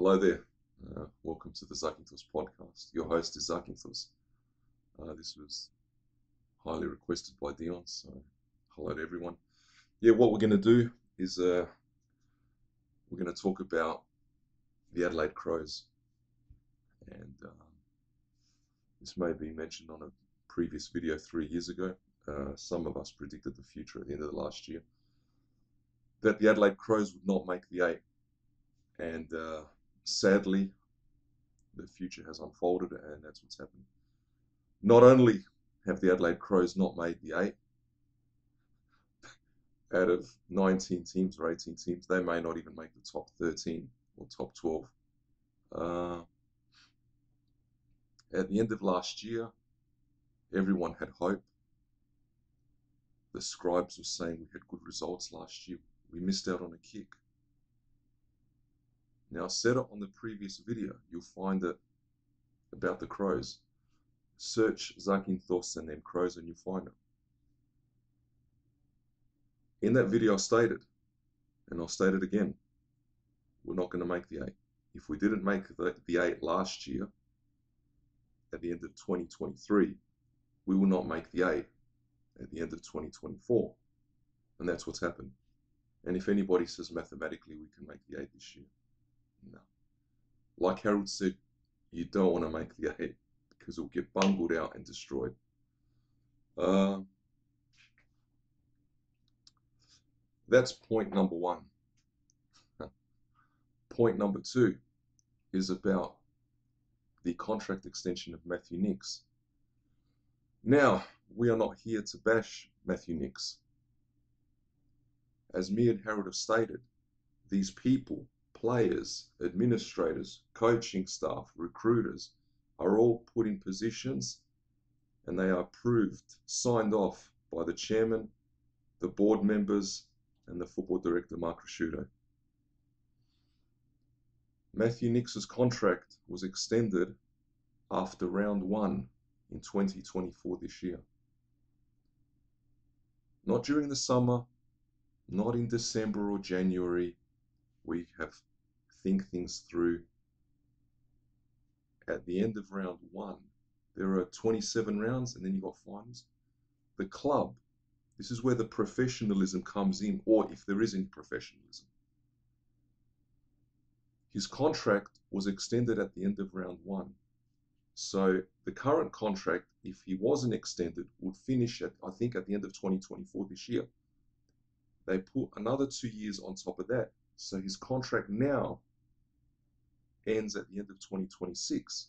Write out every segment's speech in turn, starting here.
Hello there. Welcome to the Zakynthos podcast. Your host is Zakynthos. This was highly requested by Dion, so hello to everyone. Yeah, what we're going to do is we're going to talk about the Adelaide Crows, and this may be mentioned on a previous video 3 years ago. Some of us predicted the future at the end of the last year, that the Adelaide Crows would not make the 8, and sadly, the future has unfolded, and that's what's happened. Not only have the Adelaide Crows not made the 8, out of 19 teams or 18 teams, they may not even make the top 13 or top 12. At the end of last year, everyone had hope. The scribes were saying we had good results last year. We missed out on a kick. Now, I said it on the previous video. You'll find it about the Crows. Search Zakynthos and then Crows and you'll find it. In that video, I stated, and I'll state it again, we're not going to make the 8. If we didn't make the 8 last year, at the end of 2023, we will not make the 8 at the end of 2024. And that's what's happened. And if anybody says mathematically we can make the 8 this year, no. Like Harold said, you don't want to make the 8 because it'll get bungled out and destroyed. That's point number 1. Point number 2 is about the contract extension of Matthew Nicks. Now, we are not here to bash Matthew Nicks. As me and Harold have stated, these people, players, administrators, coaching staff, recruiters, are all put in positions and they are approved, signed off by the chairman, the board members, and the football director, Mark Rasciuto. Matthew Nicks' contract was extended after round 1 in 2024 this year. Not during the summer, not in December or January. We have think things through. At the end of round 1, there are 27 rounds and then you've got finals. The club, this is where the professionalism comes in, or if there is any professionalism. His contract was extended at the end of round 1. So the current contract, if he wasn't extended, would finish at, I think, at the end of 2024 this year. They put another 2 years on top of that. So his contract now ends at the end of 2026.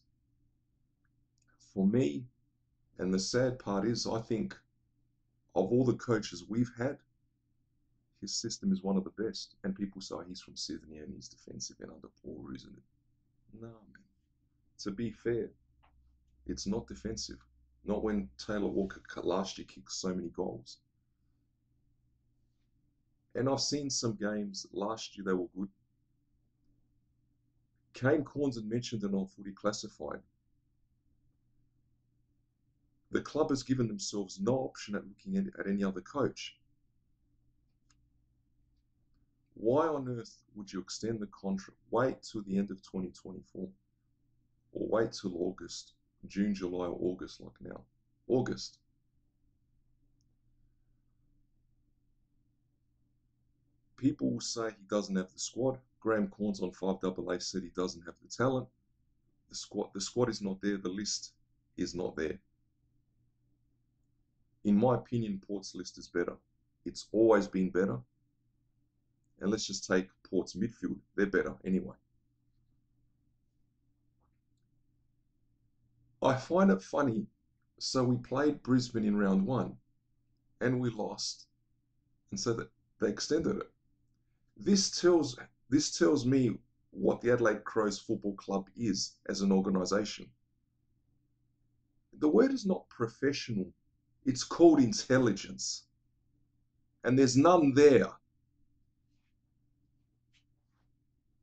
For me, and the sad part is, I think of all the coaches we've had, his system is one of the best. And people say he's from Sydney and he's defensive and under Paul Roos. No, man. To be fair, it's not defensive. Not when Taylor Walker last year kicked so many goals. And I've seen some games last year, they were good. Kane Corns had mentioned it on Footy Classified. The club has given themselves no option at looking at any other coach. Why on earth would you extend the contract? Wait till the end of 2024. Or wait till August, June, July, or August like now. August. People will say he doesn't have the squad. Graham Corns on 5AA said he doesn't have the talent. The squad is not there. The list is not there. In my opinion, Port's list is better. It's always been better. And let's just take Port's midfield. They're better anyway. I find it funny. So we played Brisbane in round 1 and we lost. And so that they extended it. This tells me what the Adelaide Crows Football Club is as an organisation. The word is not professional. It's called intelligence. And there's none there.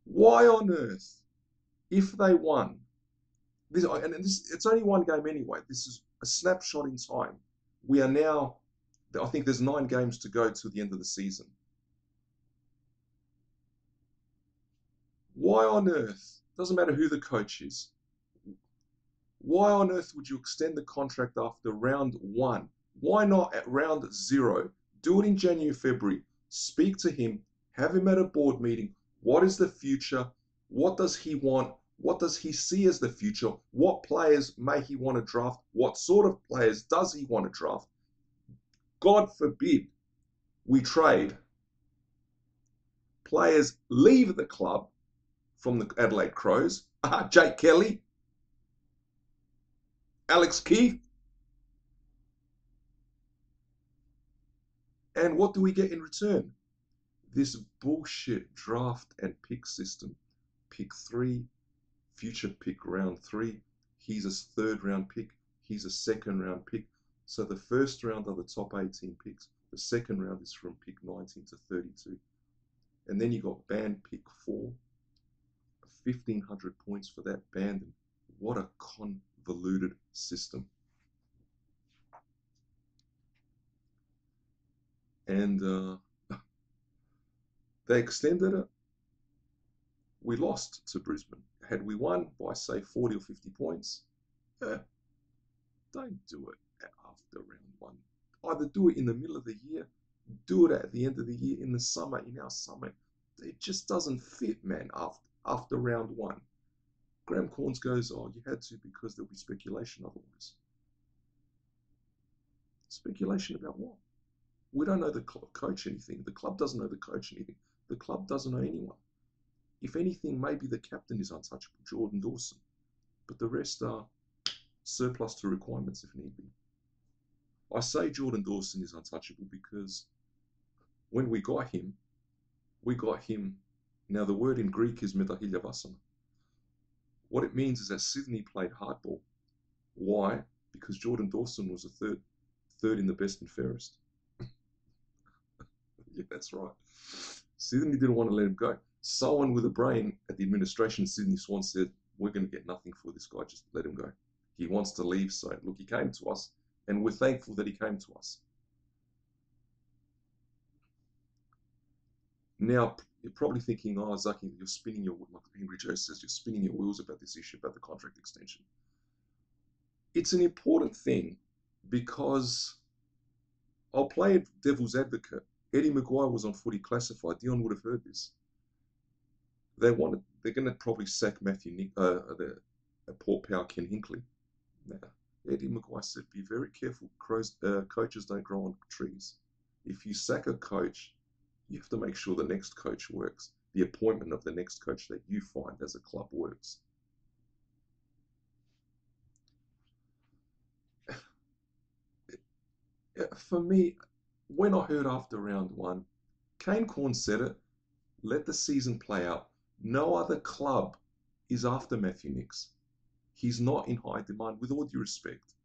Why on earth, if they won, it's only one game anyway. This is a snapshot in time. We are now, I think there's 9 games to go to the end of the season. Why on earth, doesn't matter who the coach is, why on earth would you extend the contract after round 1? Why not at round 0? Do it in January, February. Speak to him, have him at a board meeting. What is the future? What does he want? What does he see as the future? What players may he want to draft? What sort of players does he want to draft? God forbid we trade. Players leave the club from the Adelaide Crows. Jake Kelly, Alex Keith. And what do we get in return? This bullshit draft and pick system. Pick 3, future pick round 3. He's a 3rd round pick. He's a 2nd round pick. So the first round are the top 18 picks. The 2nd round is from pick 19 to 32. And then you got band pick 4. 1,500 points for that band. What a convoluted system. And they extended it. We lost to Brisbane. Had we won by, say, 40 or 50 points, don't do it after round 1. Either do it in the middle of the year, do it at the end of the year, in the summer, in our summer. It just doesn't fit, man, after round 1. Graham Corns goes, oh, you had to because there'll be speculation otherwise. Speculation about what? We don't know the coach anything. The club doesn't know the coach anything. The club doesn't know anyone. If anything, maybe the captain is untouchable, Jordan Dawson. But the rest are surplus to requirements if need be. I say Jordan Dawson is untouchable because when we got him, now the word in Greek is metahilya vasana. What it means is that Sydney played hardball. Why? Because Jordan Dawson was a third in the best and fairest. Yeah, that's right. Sydney didn't want to let him go. Someone with a brain at the administration of Sydney Swans said, we're going to get nothing for this guy, just let him go. He wants to leave, so look, he came to us, and we're thankful that he came to us. Now, you're probably thinking, oh, Zaki, you're spinning your, like Henry Joe says, you're spinning your wheels about this issue, about the contract extension. It's an important thing because I'll play devil's advocate. Eddie Maguire was on Footy Classified. Dion would have heard this. They're going to probably sack Port Power Ken Hinkley. Now, Eddie Maguire said, be very careful. Coaches don't grow on trees. If you sack a coach, you have to make sure the next coach works. The appointment of the next coach that you find as a club works. For me, when I heard after round 1, Kane Corn said it, let the season play out. No other club is after Matthew Nicks. He's not in high demand, with all due respect.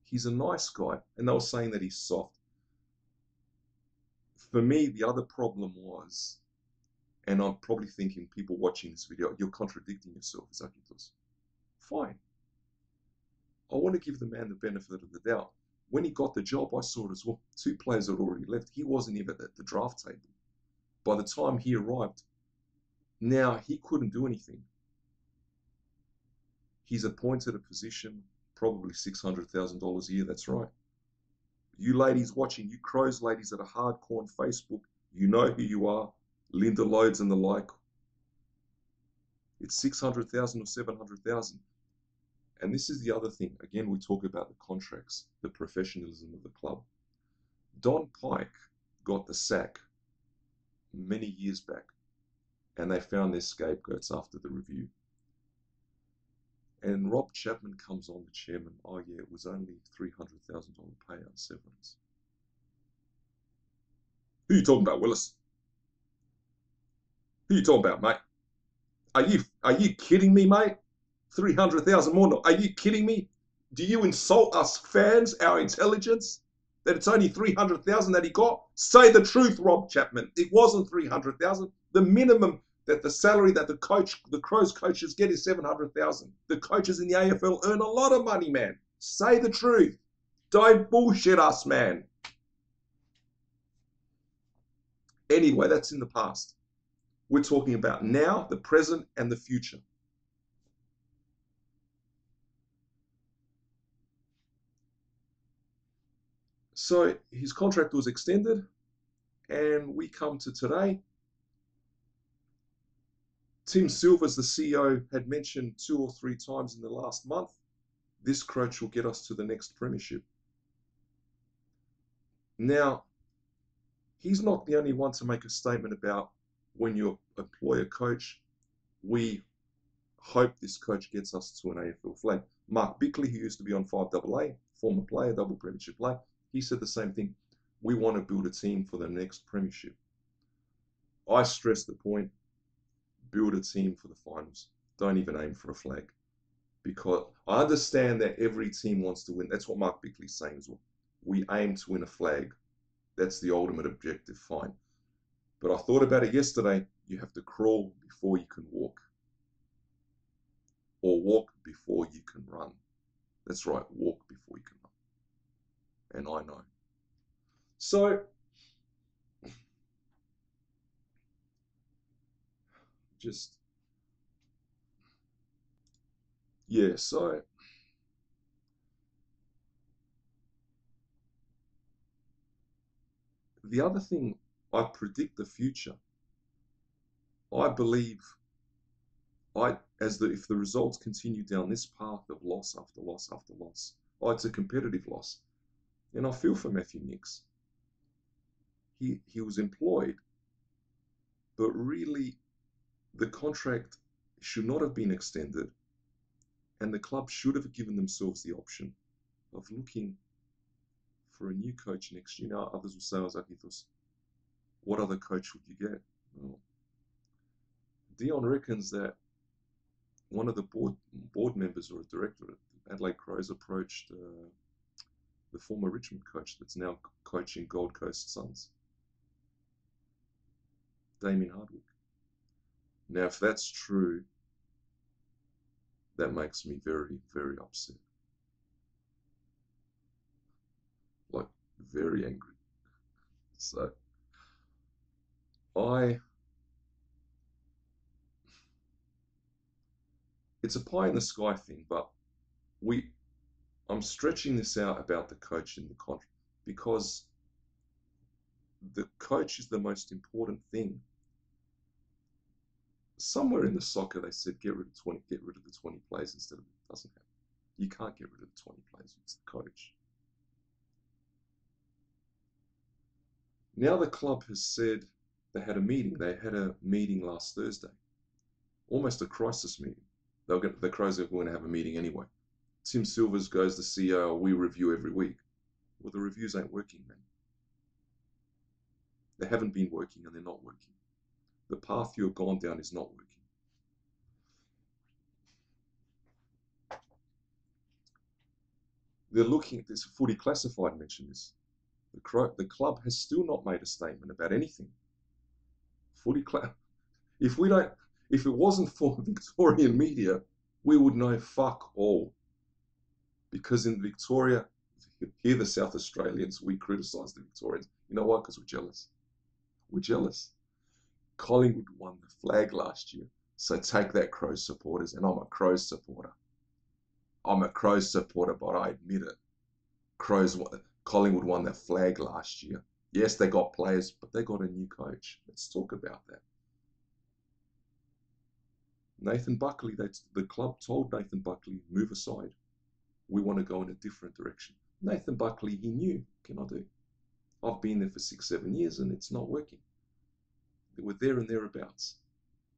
He's a nice guy, and they were saying that he's soft. For me, the other problem was, and I'm probably thinking people watching this video, you're contradicting yourself, Zakitos. Fine. I want to give the man the benefit of the doubt. When he got the job, I saw it as well. 2 players had already left. He wasn't even at the draft table. By the time he arrived, now he couldn't do anything. He's appointed a position, probably $600,000 a year, that's right. You ladies watching, you Crows ladies that are hardcore on Facebook, you know who you are, Linda Loads and the like. It's 600,000 or 700,000. And this is the other thing. Again, we talk about the contracts, the professionalism of the club. Don Pike got the sack many years back, and they found their scapegoats after the review. And Rob Chapman comes on, the chairman. Oh yeah, it was only $300,000 payout severance. Who are you talking about, Willis? Who are you talking about, mate? Are you kidding me, mate? 300,000 more. No, are you kidding me? Do you insult us fans, our intelligence, that it's only 300,000 that he got? Say the truth, Rob Chapman. It wasn't 300,000. The minimum that the salary that the Crows coaches get is 700,000. The coaches in the AFL earn a lot of money, man. Say the truth. Don't bullshit us, man. Anyway, that's in the past. We're talking about now, the present, and the future. So his contract was extended, and we come to today. Tim Silvers, the CEO, had mentioned 2 or 3 times in the last month, this coach will get us to the next premiership. Now, he's not the only one to make a statement about when you employ a coach, we hope this coach gets us to an AFL flag. Mark Bickley, who used to be on 5AA, former player, double premiership player, he said the same thing. We want to build a team for the next premiership. I stress the point, build a team for the finals. Don't even aim for a flag. Because I understand that every team wants to win. That's what Mark Bickley's saying as well. We aim to win a flag. That's the ultimate objective, fine. But I thought about it yesterday. You have to crawl before you can walk. Or walk before you can run. That's right, walk before you can run. And I know. So, so the other thing, I predict the future. I believe if the results continue down this path of loss after loss after loss, it's a competitive loss. And I feel for Matthew Nicks. He was employed, but really the contract should not have been extended, and the club should have given themselves the option of looking for a new coach next year. Now, others will say, Zakithos, what other coach would you get? Well, Dion reckons that one of the board members or a director at Adelaide Crows approached the former Richmond coach that's now coaching Gold Coast Suns, Damien Hardwick. Now, if that's true, that makes me very, very upset. Like, very angry. So, it's a pie in the sky thing, but I'm stretching this out about the coach in the contract because the coach is the most important thing. Somewhere in the soccer they said get rid of the 20 players instead of it doesn't happen. You can't get rid of the 20 players, it's the coach. Now the club has said they had a meeting. They had a meeting last Thursday, almost a crisis meeting. The Crows are going to have a meeting anyway. Tim Silvers goes, the CEO, we review every week. Well, the reviews ain't working, man. They haven't been working and they're not working. The path you've gone down is not working. They're looking at this. Footy Classified mentioned this. The club has still not made a statement about anything. If it wasn't for Victorian media, we would know fuck all. Because in Victoria, here the South Australians, we criticise the Victorians. You know why? Because we're jealous. We're jealous. Collingwood won the flag last year. So take that, Crows supporters. And I'm a Crows supporter. I'm a Crows supporter, but I admit it. Collingwood won the flag last year. Yes, they got players, but they got a new coach. Let's talk about that. Nathan Buckley, the club told Nathan Buckley, move aside. We want to go in a different direction. Nathan Buckley, he knew, can I do? I've been there for 6-7 years and it's not working. They were there and thereabouts.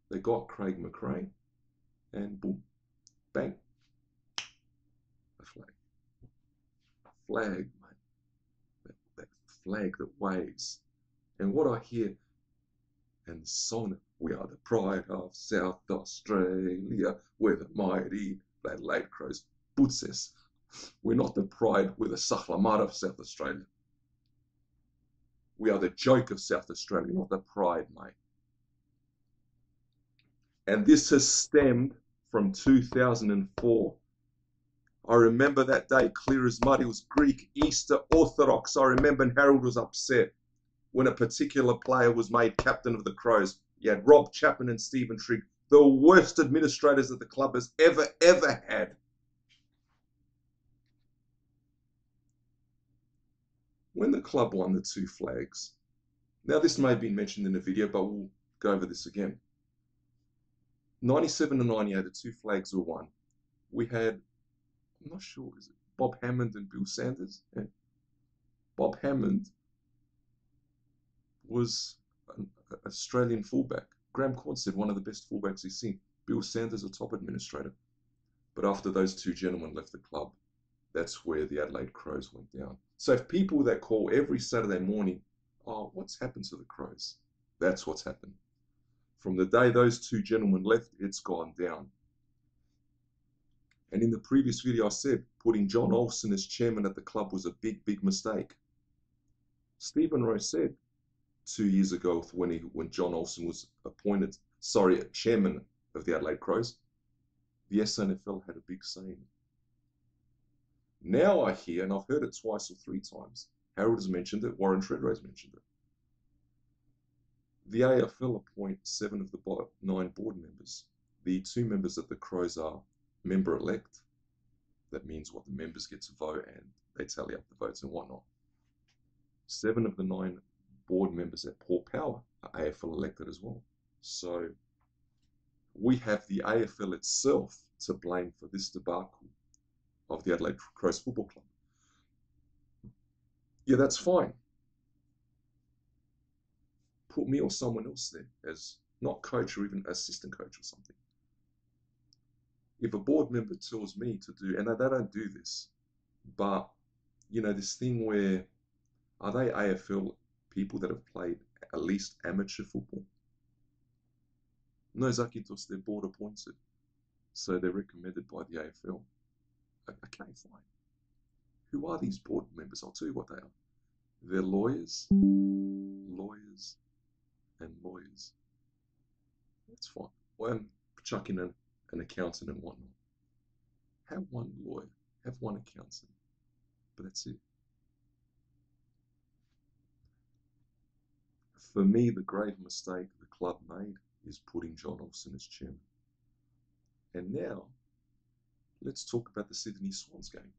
They got Craig McRae and boom, bang, a flag. A flag, mate. That flag that waves. And what I hear, and the song, we are the pride of South Australia, we're the mighty Adelaide Crows. Butses. We're not the pride, we're the Sahlamat of South Australia. We are the joke of South Australia, not the pride, mate. And this has stemmed from 2004. I remember that day clear as mud. It was Greek Easter Orthodox. I remember Harold was upset when a particular player was made captain of the Crows. You had Rob Chapman and Stephen Trigg, the worst administrators that the club has ever had. When the club won the two flags, now this may have been mentioned in the video, but we'll go over this again. 97 and 98, the two flags were won. We had, I'm not sure, is it Bob Hammond and Bill Sanders? Yeah. Bob Hammond was an Australian fullback. Graham Corn said one of the best fullbacks he's seen. Bill Sanders, a top administrator. But after those two gentlemen left the club, that's where the Adelaide Crows went down. So if people that call every Saturday morning, oh, what's happened to the Crows? That's what's happened. From the day those two gentlemen left, it's gone down. And in the previous video, I said putting John Olsen as chairman at the club was a big mistake. Stephen Rose said 2 years ago when John Olsen was appointed, chairman of the Adelaide Crows, the SNFL had a big say in it. Now I hear, and I've heard it twice or three times, Harold has mentioned it, Warren Treadway has mentioned it. The AFL appoint 7 of the 9 board members. The 2 members that the Crows are member-elect. That means what the members get to vote and they tally up the votes and whatnot. 7 of the 9 board members at Paul Power are AFL elected as well. So we have the AFL itself to blame for this debacle of the Adelaide Crows Football Club. Yeah, that's fine. Put me or someone else there as not coach or even assistant coach or something. If a board member tells me to do, and they don't do this, but, you know, this thing where, are they AFL people that have played at least amateur football? No, Zakitos, they're board appointed. So they're recommended by the AFL. Okay, fine. Who are these board members? I'll tell you what they are. They're lawyers, and lawyers. That's fine. Well, I'm chucking an accountant and whatnot. Have one lawyer, have one accountant, but that's it. For me, the grave mistake the club made is putting John Olsen as chairman. And now, let's talk about the Sydney Swans game.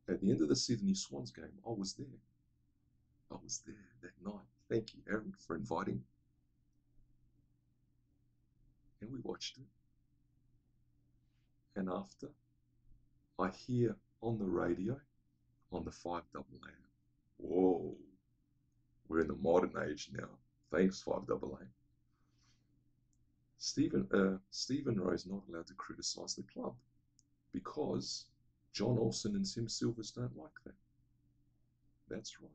At the end of the Sydney Swans game, I was there. I was there that night. Thank you, Aaron, for inviting me. And we watched it. And after, I hear on the radio, on the 5AA, whoa, we're in the modern age now. Thanks, 5AA. Stephen Rose not allowed to criticise the club because John Olsen and Tim Silvers don't like that. That's right.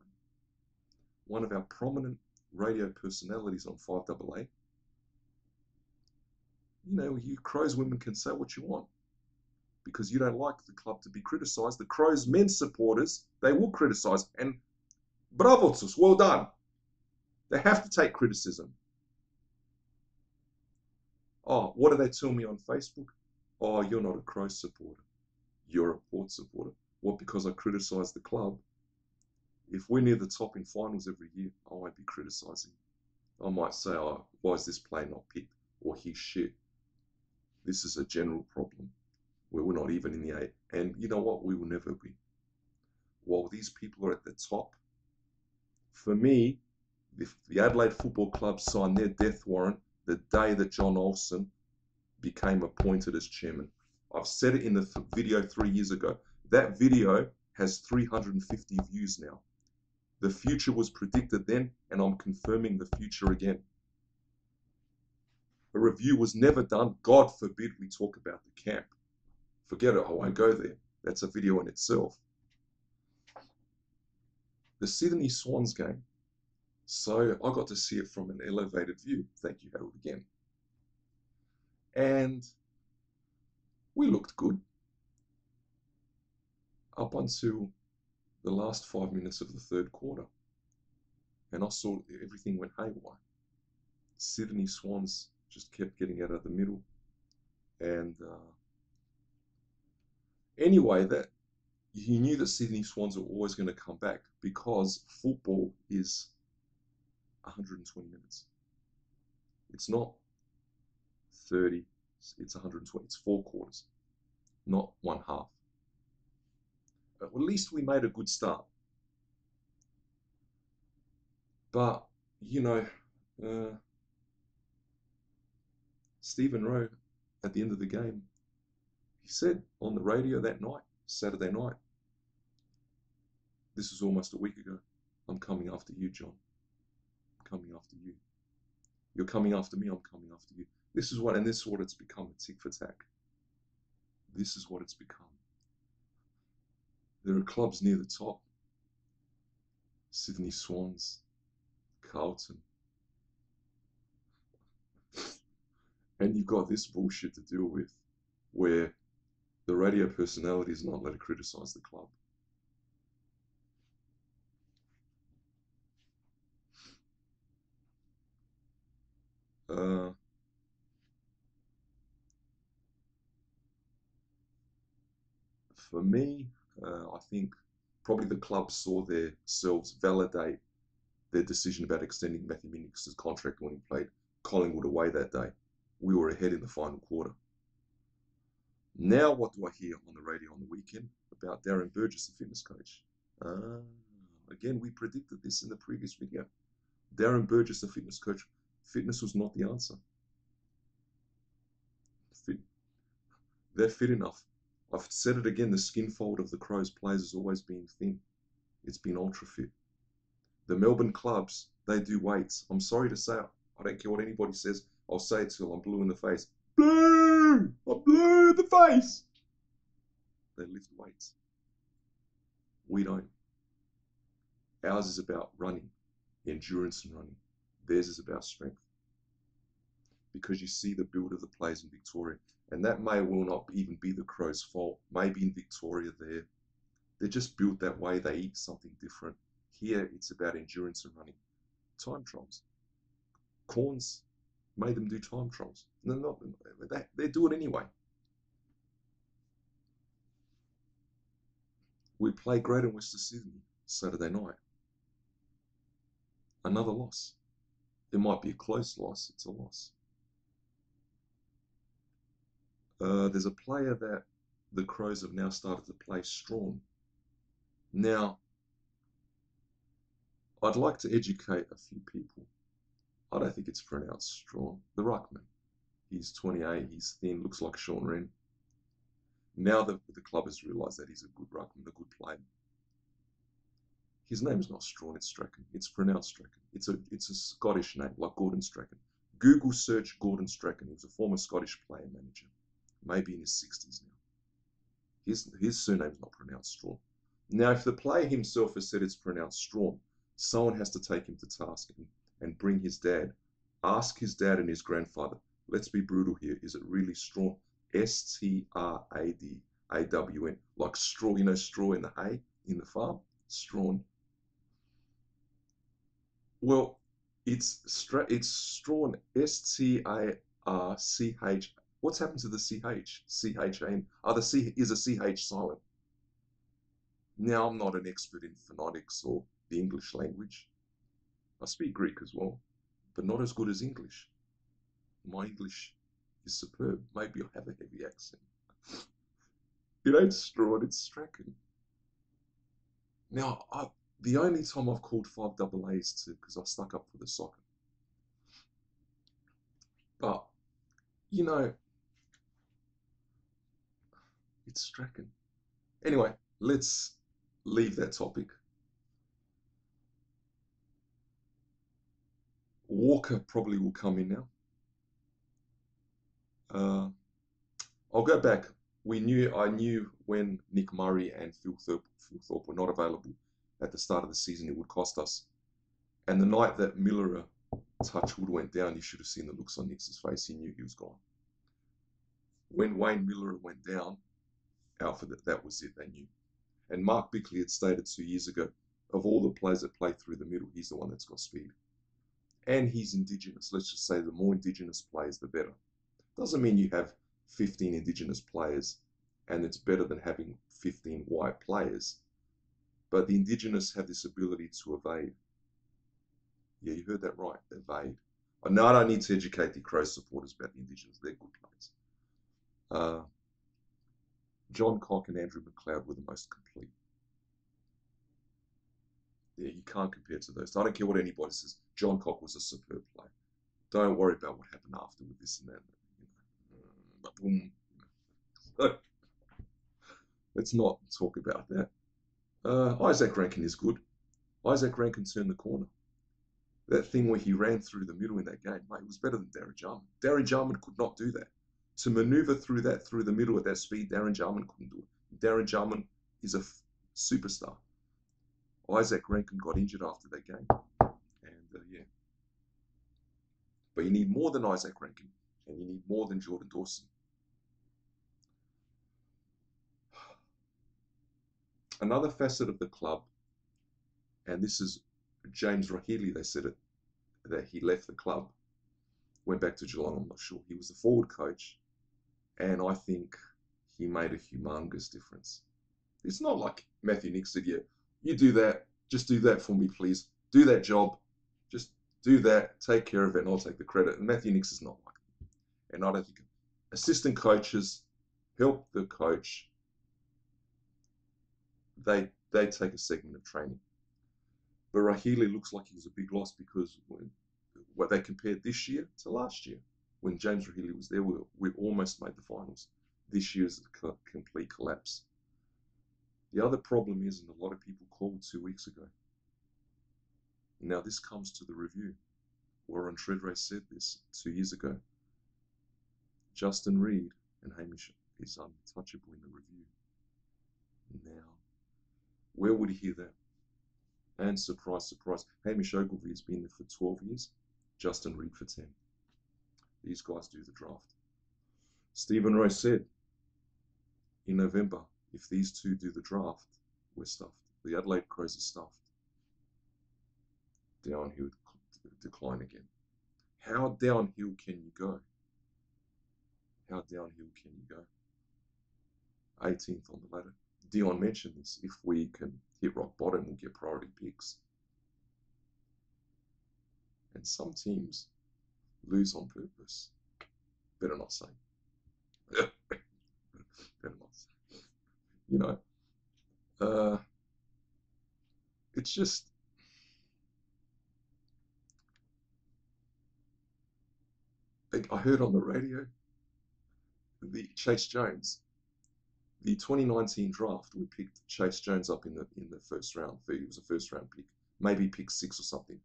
One of our prominent radio personalities on 5AA, you know, you Crows women can say what you want because you don't like the club to be criticised. The Crows men's supporters, they will criticise, and bravo to us, well done. They have to take criticism. Oh, what do they tell me on Facebook? Oh, you're not a Crows supporter. You're a Port supporter. What, because I criticise the club? If we're near the top in finals every year, I won't be criticising. I might say, oh, why is this player not picked? Or he's shit. This is a general problem where we're not even in the 8. And you know what? We will never be. While these people are at the top, for me, if the Adelaide Football Club signed their death warrant the day that John Olsen became appointed as chairman. I've said it in the video 3 years ago. That video has 350 views now. The future was predicted then, and I'm confirming the future again. A review was never done. God forbid we talk about the camp. Forget it, I won't go there. That's a video in itself. The Sydney Swans game. So I got to see it from an elevated view. Thank you, Harold, again. And we looked good up until the last 5 minutes of the third quarter. And I saw everything went haywire. Sydney Swans just kept getting out of the middle. And anyway, that you knew that Sydney Swans were always going to come back because football is 120 minutes. It's not 30, it's 120. It's 4 quarters, not one half. But at least we made a good start. But, you know, uh, Stephen Rowe, at the end of the game, he said on the radio that night, Saturday night, this was almost a week ago, I'm coming after you, John. I'm coming after you. You're coming after me, I'm coming after you. This is what it's become, a tick for tack. This is what it's become. There are clubs near the top. Sydney Swans, Carlton. And you've got this bullshit to deal with, where the radio personality is not allowed to criticize the club. For me, I think probably the club saw themselves validate their decision about extending Matthew Minnicks's contract when he played Collingwood away that day. We were ahead in the final quarter. Now, what do I hear on the radio on the weekend about Darren Burgess, the fitness coach? Again, we predicted this in the previous video. Darren Burgess, the fitness coach, fitness was not the answer. They're fit enough. I've said it again, the skin fold of the Crows players has always been thin. It's been ultra fit. The Melbourne clubs, they do weights. I'm sorry to say, I don't care what anybody says. I'll say it till I'm blue in the face. Blue! I'm blue in the face! They lift weights. We don't. Ours is about running, endurance and running. Theirs is about strength. Because you see the build of the players in Victoria, and that may well not even be the Crows' fault. Maybe in Victoria they're just built that way. They eat something different. Here it's about endurance and running. Time trials. Corns made them do time trials. No, they do it anyway. We play Greater Western Sydney Saturday night. Another loss. It might be a close loss. It's a loss. There's a player that the Crows have now started to play Strawn. Now, I'd like to educate a few people. I don't think it's pronounced Strawn. The ruckman. He's 28, he's thin, looks like Sean Wren. Now the club has realised that he's a good ruckman, a good player. His name's not Strawn, it's Strachan. It's pronounced Strachan. It's a Scottish name, like Gordon Strachan. Google search Gordon Strachan. He was a former Scottish player manager, maybe in his 60s now. His surname's not pronounced Strawn. Now, if the player himself has said it's pronounced Strawn, someone has to take him to task and bring his dad. Ask his dad and his grandfather. Let's be brutal here. Is it really Strawn? S-T-R-A-D-A-W-N. Like straw, you know, straw in the hay in the farm? Strawn. Well, it's Strawn. S-T-A-R-C-H. What's happened to the C-H? C-H-A-N. The C is a C-H silent. Now, I'm not an expert in phonetics or the English language. I speak Greek as well, but not as good as English. My English is superb. Maybe I have a heavy accent. It ain't Strawn, it's Strachan. Now, the only time I've called 5 double A is because I stuck up for the soccer. But, you know, it's Strachan. Anyway, let's leave that topic. Walker probably will come in now. I'll go back. I knew when Nick Murray and Phil Thorpe were not available at the start of the season, it would cost us. And the night that Miller Touchwood went down, you should have seen the looks on Nick's face. He knew he was gone. When Wayne Miller went down, Alfred, that was it, they knew. And Mark Bickley had stated 2 years ago, of all the players that play through the middle, he's the one that's got speed. And he's Indigenous. Let's just say the more Indigenous players, the better. Doesn't mean you have 15 Indigenous players and it's better than having 15 white players. But the Indigenous have this ability to evade. Yeah, you heard that right, evade. No, I don't need to educate the Crows supporters about the Indigenous. They're good players. Uh, John Cock and Andrew McLeod were the most complete. Yeah, you can't compare to those. I don't care what anybody says. John Cock was a superb player. Don't worry about what happened after with this and that. Boom. So, let's not talk about that. Isaac Rankin is good. Isaac Rankin turned the corner. That thing where he ran through the middle in that game, mate, was better than Darren Jarman. Darren Jarman could not do that. To maneuver through the middle at that speed, Darren Jarman couldn't do it. Darren Jarman is a superstar. Isaac Rankin got injured after that game, and yeah. But you need more than Isaac Rankin, and you need more than Jordan Dawson. Another facet of the club, and this is James Rahili, they said it, that he left the club, went back to Geelong, I'm not sure. He was the forward coach, and I think he made a humongous difference. It's not like Matthew Nicks said, yeah, you do that, just do that for me, please. Do that job, just do that, take care of it, and I'll take the credit. And Matthew Nicks is not like that. And I don't think assistant coaches help the coach. They take a segment of training. But Rahili looks like he's a big loss because what they compared this year to last year, when James Rahili was there, we almost made the finals. This year is a complete collapse. The other problem is, and a lot of people called 2 weeks ago. Now this comes to the review. Warren Treadray said this 2 years ago. Justin Reid and Hamish is untouchable in the review. Now, where would he hear that? And surprise, surprise, Hamish Ogilvie has been there for 12 years, Justin Reid for 10. These guys do the draft. Stephen Rowe said in November, if these two do the draft, we're stuffed. The Adelaide Crows are stuffed. Downhill decline again. How downhill can you go? How downhill can you go? 18th on the ladder. Dion mentioned this. If we can hit rock bottom, we'll get priority picks. And some teams lose on purpose. Better not say. Better not say. You know, it's just, I heard on the radio, the Chase Jones, the 2019 draft, we picked Chase Jones up in the first round. He was a first round pick, maybe pick 6 or something.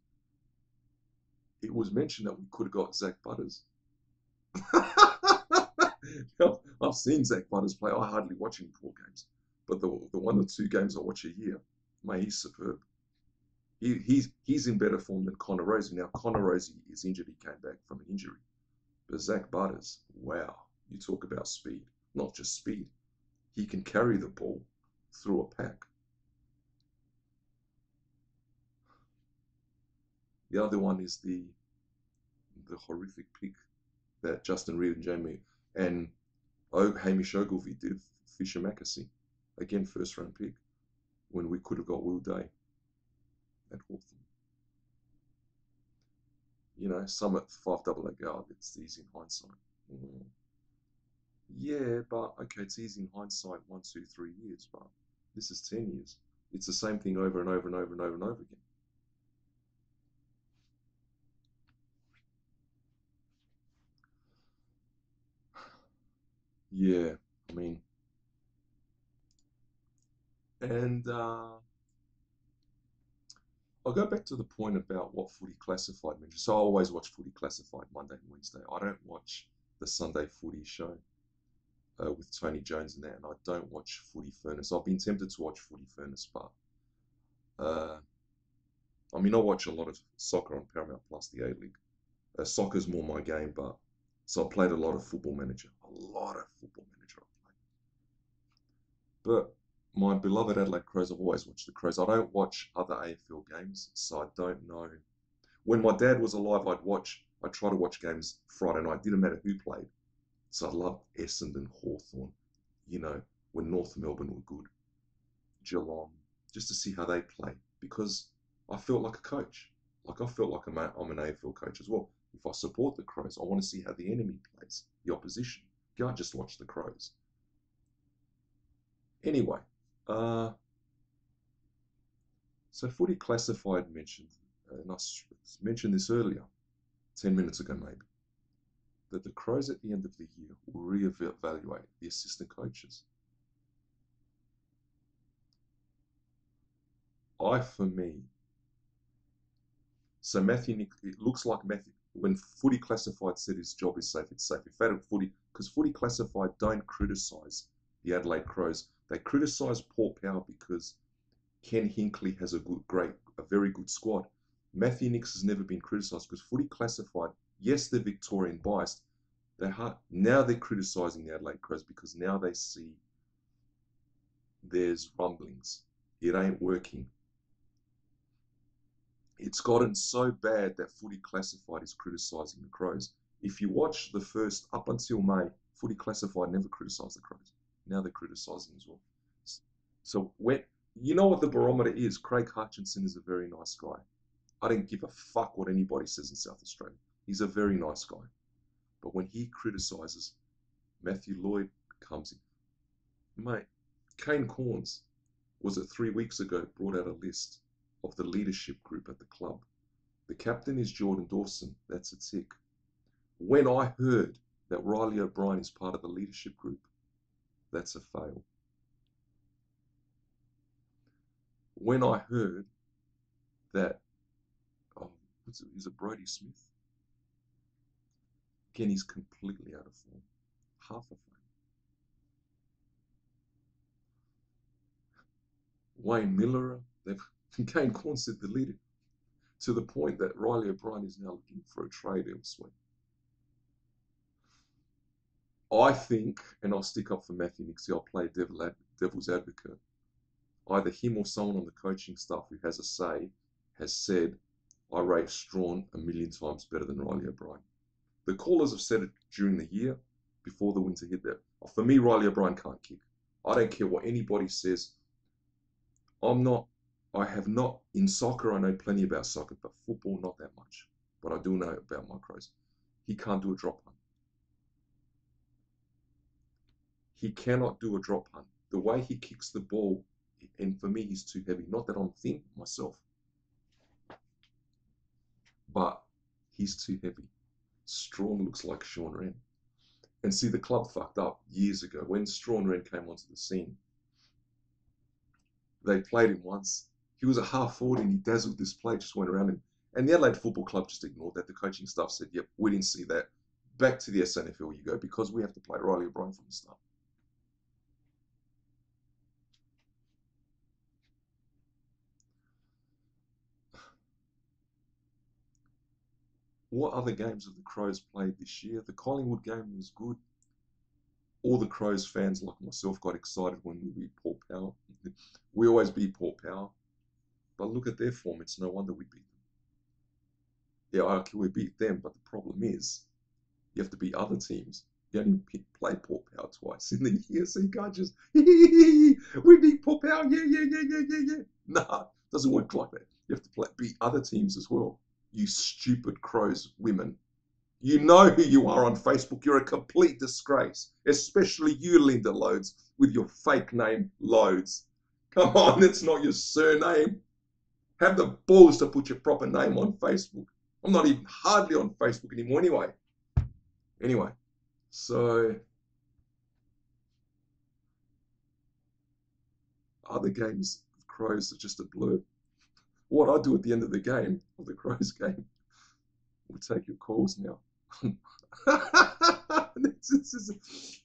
It was mentioned that we could have got Zach Butters. I've seen Zach Butters play. I hardly watch him 4 games, but the 1 or 2 games I watch a year, mate, he's superb. He's in better form than Connor Rosie. Now Connor Rosie is injured. He came back from an injury, but Zach Butters, wow! You talk about speed, not just speed. He can carry the ball through a pack. The other one is the horrific pick that Justin Reid and Jamie and Hamish Ogilvie did, Fisher Mackesy. Again, first round pick, when we could have got Will Day at Hawthorn. You know, some at 5AA guard, it's easy in hindsight. Yeah, but okay, it's easy in hindsight 1, 2, 3 years, but this is 10 years. It's the same thing over and over and over and over and over again. Yeah, I mean, and I'll go back to the point about what Footy Classified mentioned. So I always watch Footy Classified Monday and Wednesday. I don't watch the Sunday Footy show with Tony Jones and that, and I don't watch Footy Furnace. I've been tempted to watch Footy Furnace, but I mean, I watch a lot of soccer on Paramount Plus, the A-League. Soccer's more my game, but so I played a lot of Football Manager. A lot of Football Manager I played. But my beloved Adelaide Crows, I've always watched the Crows. I don't watch other AFL games, so I don't know. When my dad was alive, I'd try to watch games Friday night. Didn't matter who played. So I loved Essendon, Hawthorn, you know, when North Melbourne were good, Geelong, just to see how they play. Because I felt like a coach. Like I felt like I'm an AFL coach as well. If I support the Crows, I want to see how the enemy plays, the opposition. You can't just watch the Crows. Anyway, so Footy Classified mentioned, and I mentioned this earlier, 10 minutes ago maybe, that the Crows at the end of the year will reevaluate the assistant coaches. For me, so it looks like Matthew, when Footy Classified said his job is safe, it's safe. If that Footy, because Footy Classified don't criticise the Adelaide Crows, they criticise Port Power because Ken Hinkley has a very good squad. Matthew Nicks has never been criticised because Footy Classified, yes, they're Victorian biased. Now they're criticising the Adelaide Crows because now they see there's rumblings. It ain't working. It's gotten so bad that Footy Classified is criticising the Crows. If you watch the first, up until May, Footy Classified never criticised the Crows. Now they're criticising as well. So you know what the barometer is? Craig Hutchinson is a very nice guy. I don't give a fuck what anybody says in South Australia. He's a very nice guy. But when he criticises, Matthew Lloyd comes in. Mate, Kane Corns, was it 3 weeks ago, brought out a list of the leadership group at the club. The captain is Jordan Dawson. That's a tick. When I heard that Riley O'Brien is part of the leadership group, that's a fail. When I heard that, is it Brodie Smith? Again, he's completely out of form. Half a fail. Wayne Miller, Kane Corn said the leader, to the point that Riley O'Brien is now looking for a trade elsewhere. I think, and I'll stick up for Matthew Nixie, I'll play devil's advocate. Either him or someone on the coaching staff who has a say has said, I rate Strawn 1,000,000 times better than Riley O'Brien. The callers have said it during the year, before the winter hit there. For me, Riley O'Brien can't kick. I don't care what anybody says. In soccer, I know plenty about soccer, but football, not that much. But I do know about my Crows. He can't do a drop punt. He cannot do a drop punt. The way he kicks the ball, and for me, he's too heavy. Not that I'm thin myself, but he's too heavy. Strawn looks like Sean Wren. And see, the club fucked up years ago. When Strawn Wren came onto the scene, they played him once. He was a half forward and he dazzled this play, just went around him. And the Adelaide Football Club just ignored that. The coaching staff said, yep, we didn't see that. Back to the SNFL you go, because we have to play Riley O'Brien from the start. What other games have the Crows played this year? The Collingwood game was good. All the Crows fans, like myself, got excited when we beat Port Power. We always beat Port Power. But look at their form. It's no wonder we beat them. Yeah, okay, we beat them, but the problem is you have to beat other teams. You only play Port Power twice in the year, so you can't just, we beat Port Power, yeah. Nah, it doesn't work like that. You have to beat other teams as well. You stupid Crows women. You know who you are on Facebook. You're a complete disgrace. Especially you, Linda Loads, with your fake name, Loads. Come on, it's not your surname. Have the balls to put your proper name on Facebook. I'm not even hardly on Facebook anymore anyway. So, other games of Crows are just a blur. What I do at the end of the game, of the Crows game, we'll take your calls now.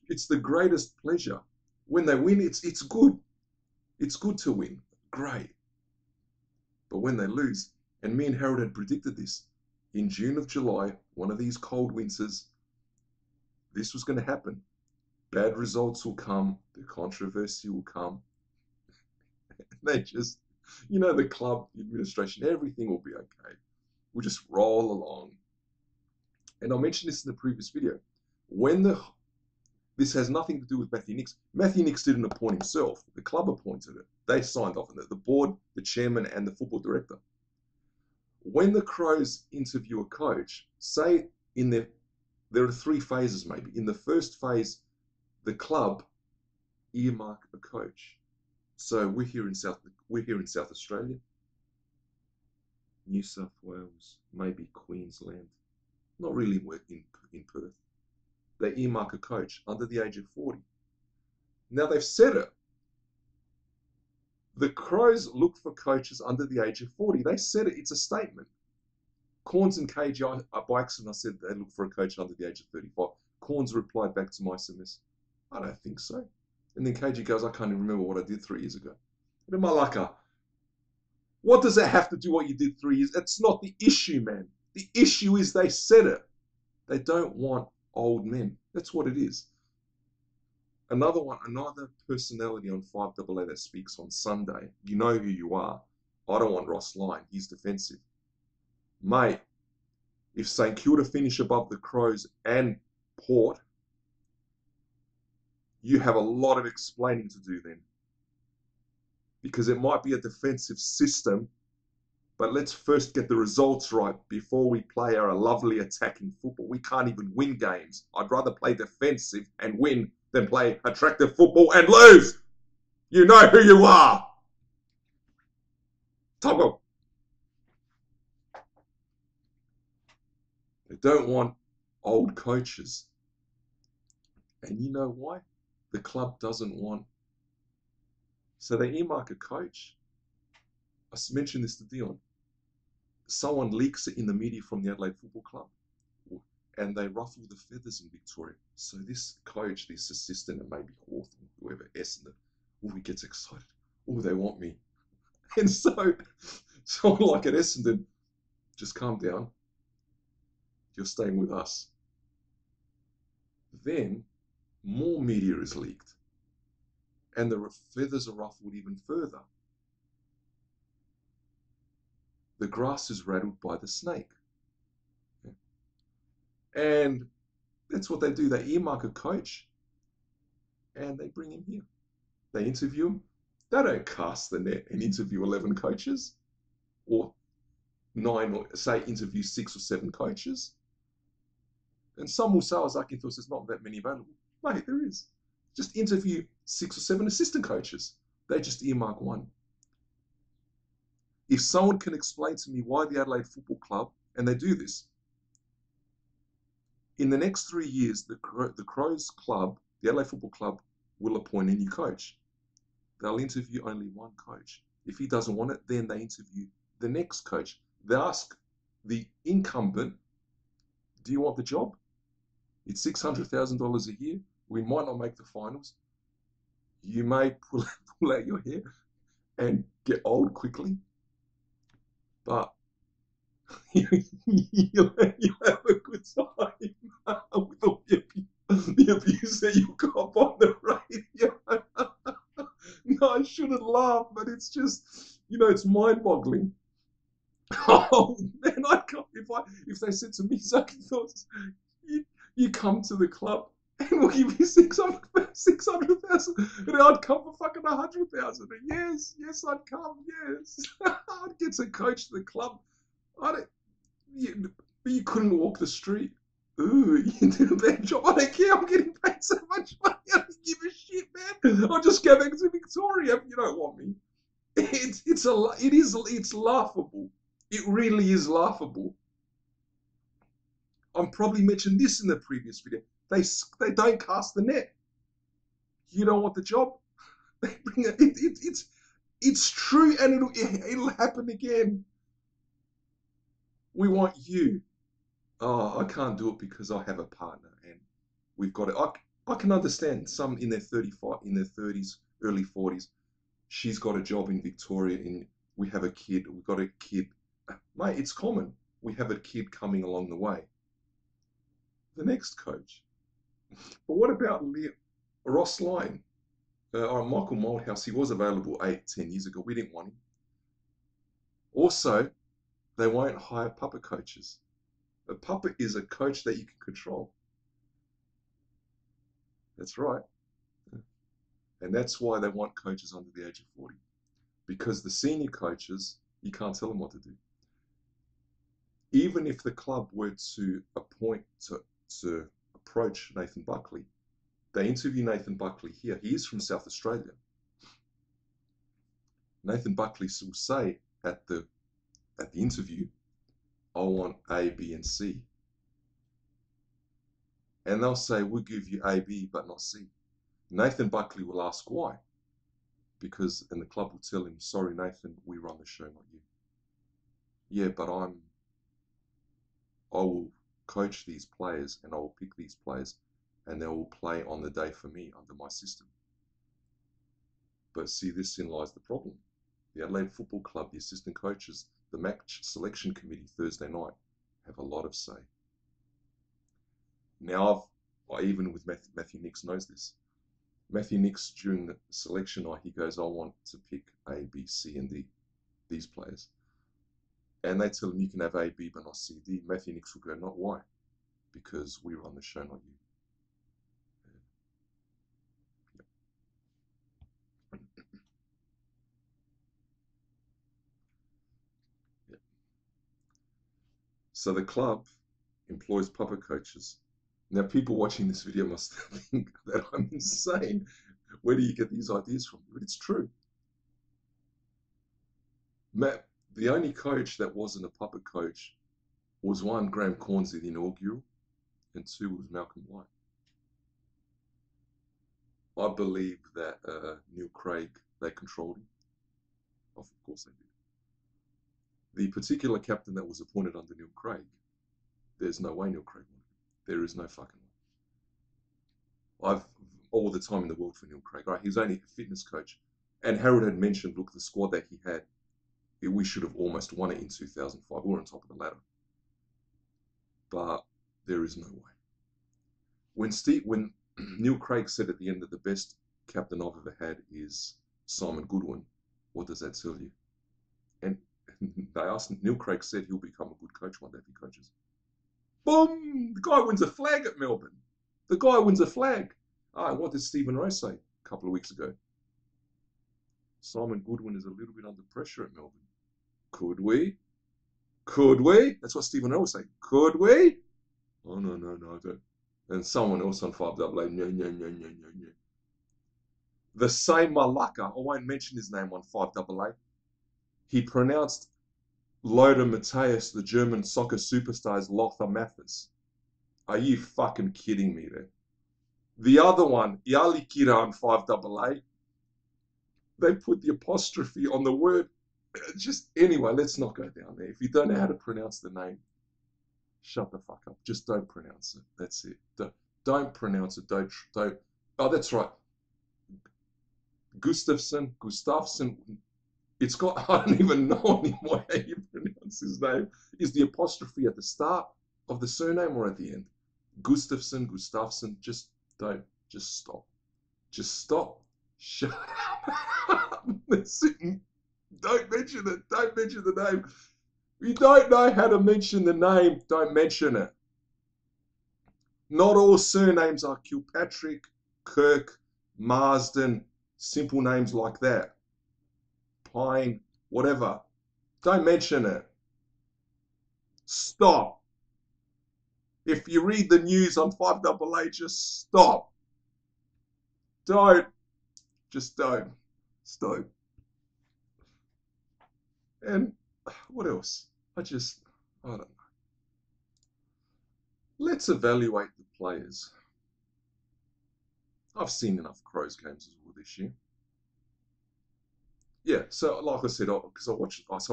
It's the greatest pleasure. When they win, it's good. It's good to win. Great. But when they lose, and me and Harold had predicted this, in June of July, one of these cold winters, this was going to happen. Bad results will come. The controversy will come. They just, the club, the administration, everything will be okay. We'll just roll along. And I mentioned this in the previous video. This has nothing to do with Matthew Nicks. Matthew Nicks didn't appoint himself. The club appointed it. They signed off on it. The board, the chairman, and the football director. When the Crows interview a coach, say in there are three phases maybe. In the first phase, the club earmark a coach. So we're here in South Australia, New South Wales, maybe Queensland, not really in Perth. They earmark a coach under the age of 40. Now they've said it. The Crows look for coaches under the age of 40. They said it. It's a statement. Corns and KG, by accident, I said they look for a coach under the age of 35. Corns replied back to my SMS, I don't think so. And then KG goes, I can't even remember what I did 3 years ago. And Malaka, what does that have to do what you did 3 years? It's not the issue, man. The issue is they said it. They don't want old men. That's what it is. Another personality on 5AA that speaks on Sunday. You know who you are. I don't want Ross Lyon. He's defensive. Mate, if St Kilda finish above the Crows and Port, you have a lot of explaining to do then. Because it might be a defensive system, but let's first get the results right before we play our lovely attacking football. We can't even win games. I'd rather play defensive and win than play attractive football and lose. You know who you are. Toggle. They don't want old coaches. And you know why? The club doesn't want. So they earmark a coach. I mentioned this to Dion. Someone leaks it in the media from the Adelaide Football Club, and they ruffle the feathers in Victoria. So this coach, this assistant, and maybe Hawthorne, whoever, Essendon, he gets excited. Oh, they want me. And so someone like at Essendon, just calm down. You're staying with us. Then more media is leaked, and the feathers are ruffled even further. The grass is rattled by the snake. And that's what they do. They earmark a coach and they bring him here. They interview him. They don't cast the net and interview 11 coaches or 9, or say interview 6 or 7 coaches. And some will say, as I can tell, there's not that many available. Mate, there is. Just interview 6 or 7 assistant coaches. They just earmark one. If someone can explain to me why the Adelaide Football Club, and they do this, in the next 3 years, the Crows Club, the Adelaide Football Club, will appoint a new coach. They'll interview only one coach. If he doesn't want it, then they interview the next coach. They ask the incumbent, do you want the job? It's $600,000 a year. We might not make the finals. You may pull out your hair and get old quickly. But you have a good time with all the abuse that you got on the radio. No, I shouldn't laugh, but it's just, it's mind-boggling. Oh man, I can't. If they said to me, Zach, you come to the club and we'll give you 600,000, and I'd come for fucking 100,000. Yes, I'd come. Yes, I'd get to coach the club. But you couldn't walk the street. Ooh, you did a bad job. I don't care. I'm getting paid so much money. I don't give a shit, man. I'll just go back to Victoria if you don't want me. It's laughable. It really is laughable. I probably mentioned this in the previous video. They don't cast the net. You don't want the job. They bring it. It's true, and it'll happen again. We want you. Oh, I can't do it because I have a partner, and we've got it. I can understand some in their 30s, early 40s. She's got a job in Victoria, and we have a kid. We've got a kid. Mate, it's common. We have a kid coming along the way. The next coach. But what about Ross Lyon? Or Michael Moldhouse, he was available 8-10 years ago. We didn't want him. Also, they won't hire puppet coaches. A puppet is a coach that you can control. That's right. And that's why they want coaches under the age of 40. Because the senior coaches, you can't tell them what to do. even if the club were to to approach Nathan Buckley, they interview Nathan Buckley here. He is from South Australia. Nathan Buckley will say at the interview, I want A, B, and C. And they'll say, we'll give you A, B, but not C. Nathan Buckley will ask why. And the club will tell him, sorry, Nathan, we run the show, not you. Yeah, but I will coach these players and I will pick these players and they will play on the day for me under my system. But see, this in lies the problem. The Adelaide Football Club, the assistant coaches, the match selection committee Thursday night have a lot of say. Now, even with Matthew Nicks knows this. Matthew Nicks, during the selection night, he goes, I want to pick A, B, C, and D, these players. And they tell him, you can have A, B, but not C, D. Matthew Nicks will go, not why? Because we run the show, not you. Yeah. So the club employs puppet coaches. Now, people watching this video must think that I'm insane. Where do you get these ideas from? But it's true. Matt, the only coach that wasn't a puppet coach was one, Graham Cornsey, the inaugural, and two was Malcolm White. I believe that Neil Craig, they controlled him. Of course they did. The particular captain that was appointed under Neil Craig, there's no way Neil Craig wanted him. There is no fucking way. I've all the time in the world for Neil Craig. Right? He was only a fitness coach. And Harold had mentioned, look, the squad that he had, we should have almost won it in 2005. We were on top of the ladder. But there is no way. When Neil Craig said at the end that the best captain I've ever had is Simon Goodwin, what does that tell you? And they asked, Neil Craig said he'll become a good coach one day if he coaches. Boom! The guy wins a flag at Melbourne. The guy wins a flag. What did Stephen Rowe say a couple of weeks ago? Simon Goodwin is a little bit under pressure at Melbourne. Could we? Could we? That's what Stephen Rowe was saying. Could we? Oh, no, I don't. And someone else on 5AA, no. The same Malacca, I won't mention his name on 5AA. He pronounced Lothar Matthäus, the German soccer superstar, as Lothar Matthäus. Are you fucking kidding me there? The other one, Yali Kira on 5AA, they put the apostrophe on the word. Just anyway, let's not go down there. If you don't know how to pronounce the name, shut the fuck up. Just don't pronounce it. That's it. Don't pronounce it. Don't. Oh, that's right. Gustafsson. It's got, I don't even know anymore how you pronounce his name. Is the apostrophe at the start of the surname or at the end? Gustafsson. Just don't. Just stop. Just stop. Shut up. That's it. Don't mention it. Don't mention the name. If you don't know how to mention the name, don't mention it. Not all surnames are Kilpatrick, Kirk, Marsden, simple names like that. Pine, whatever. Don't mention it. Stop. If you read the news on 5AA, just stop. Don't. Just don't. Stop. And what else? I don't know. Let's evaluate the players. I've seen enough Crows games as well this year. Yeah, so like I said, because I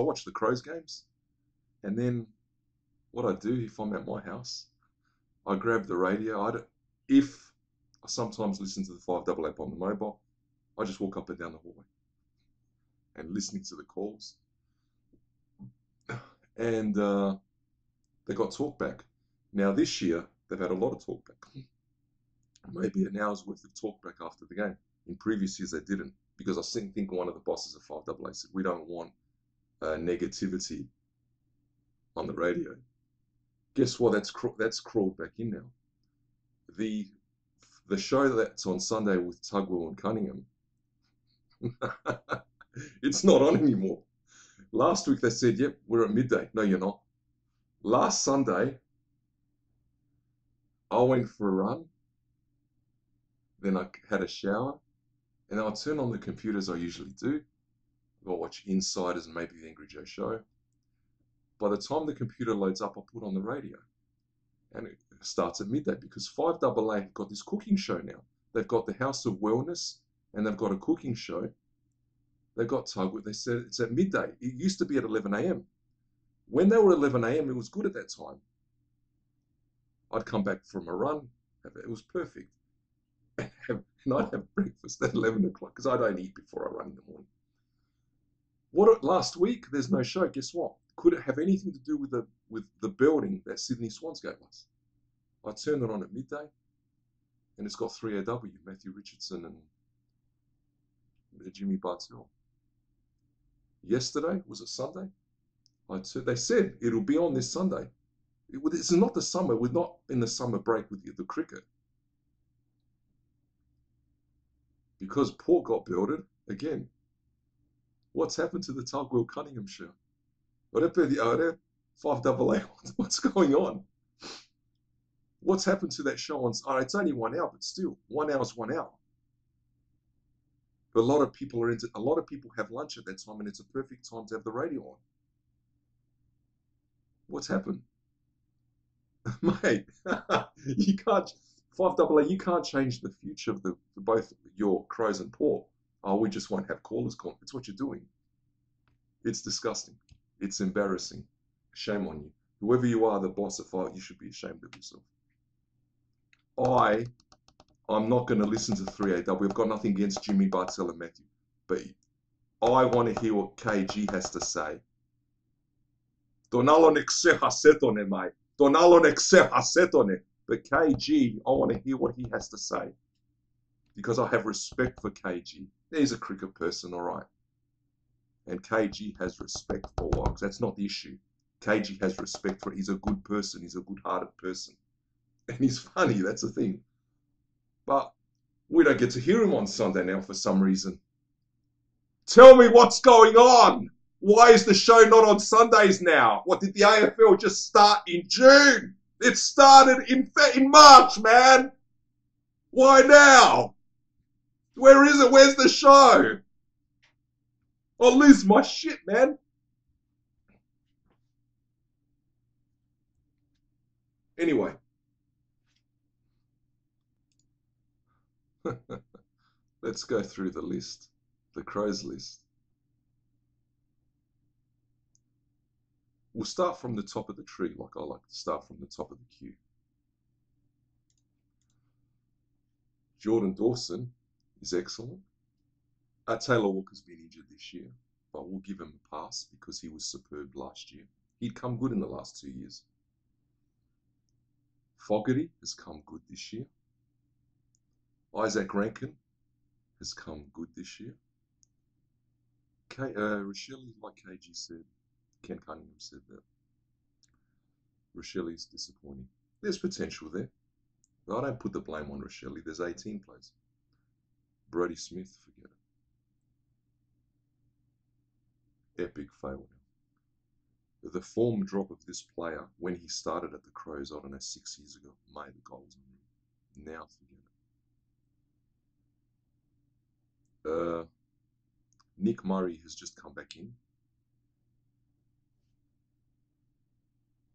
watch the Crows games, and then what I do if I'm at my house, I grab the radio. If I sometimes listen to the 5AA on the mobile, I just walk up and down the hallway and listening to the calls. And they got talkback. Now this year, they've had a lot of talkback. Maybe an hour's worth of talkback after the game. In previous years, they didn't. Because I think one of the bosses of 5AA said, we don't want negativity on the radio. Guess what? That's crawled back in now. The show that's on Sunday with Tugwell and Cunningham, it's not on anymore. Last week they said, yep, we're at midday. No, you're not. Last Sunday, I went for a run, then I had a shower, and I turned on the computer as I usually do. I watch Insiders and maybe the Angry Joe show. By the time the computer loads up, I put on the radio. And it starts at midday because 5AA have got this cooking show now. They've got the House of Wellness and they've got a cooking show. They've got Tugwood. They said it's at midday. It used to be at 11 a.m. When they were 11 a.m., it was good at that time. I'd come back from a run. It was perfect. And I'd have breakfast at 11 o'clock because I don't eat before I run in the morning. Last week, there's no show. Guess what? Could it have anything to do with the building that Sydney Swans gave us? I turned it on at midday, and it's got 3AW, Matthew Richardson and Jimmy Bartell. Yesterday, was it Sunday? They said it'll be on this Sunday. This is not the summer. We're not in the summer break with the cricket. Because Port got belted again. What's happened to the Tugwell Cunningham show? 5AA, what's going on? What's happened to that show on? It's only 1 hour, but still, 1 hour is 1 hour. But a lot of people have lunch at that time, and it's a perfect time to have the radio on. What's happened? Mate, you can't 5AA, you can't change the future of both your Crows and Port. Oh, we just won't have callers call. It's what you're doing. It's disgusting. It's embarrassing. Shame on you. Whoever you are, the boss of 5, you should be ashamed of yourself. I'm not going to listen to 3AW. I've got nothing against Jimmy Bartell and Matthew, but I want to hear what KG has to say. Donalo nexehasetone, mate. Donalo nexehasetone. But KG, I want to hear what he has to say because I have respect for KG. He's a cricket person, all right. And KG has respect for Wogs. That's not the issue. KG has respect for it. He's a good person. He's a good-hearted person. And he's funny. That's the thing. But we don't get to hear him on Sunday now for some reason. Tell me what's going on. Why is the show not on Sundays now? What, did the AFL just start in June? It started in March, man. Why now? Where is it? Where's the show? I'll lose my shit, man. Anyway. Let's go through the list. The Crows list. We'll start from the top of the tree, like I like to start from the top of the queue. Jordan Dawson is excellent. Taylor Walker's been injured this year, but we'll give him a pass because he was superb last year. He'd come good in the last 2 years. Fogarty has come good this year. Isaac Rankin has come good this year. Rochelle, like KG said, Ken Cunningham said that. Rochelle is disappointing. There's potential there. But I don't put the blame on Rochelle. There's 18 players. Brodie Smith, forget it. Epic fail now. The form drop of this player when he started at the Crows, I don't know, 6 years ago, made the goals on him. Now forget it. Nick Murray has just come back in.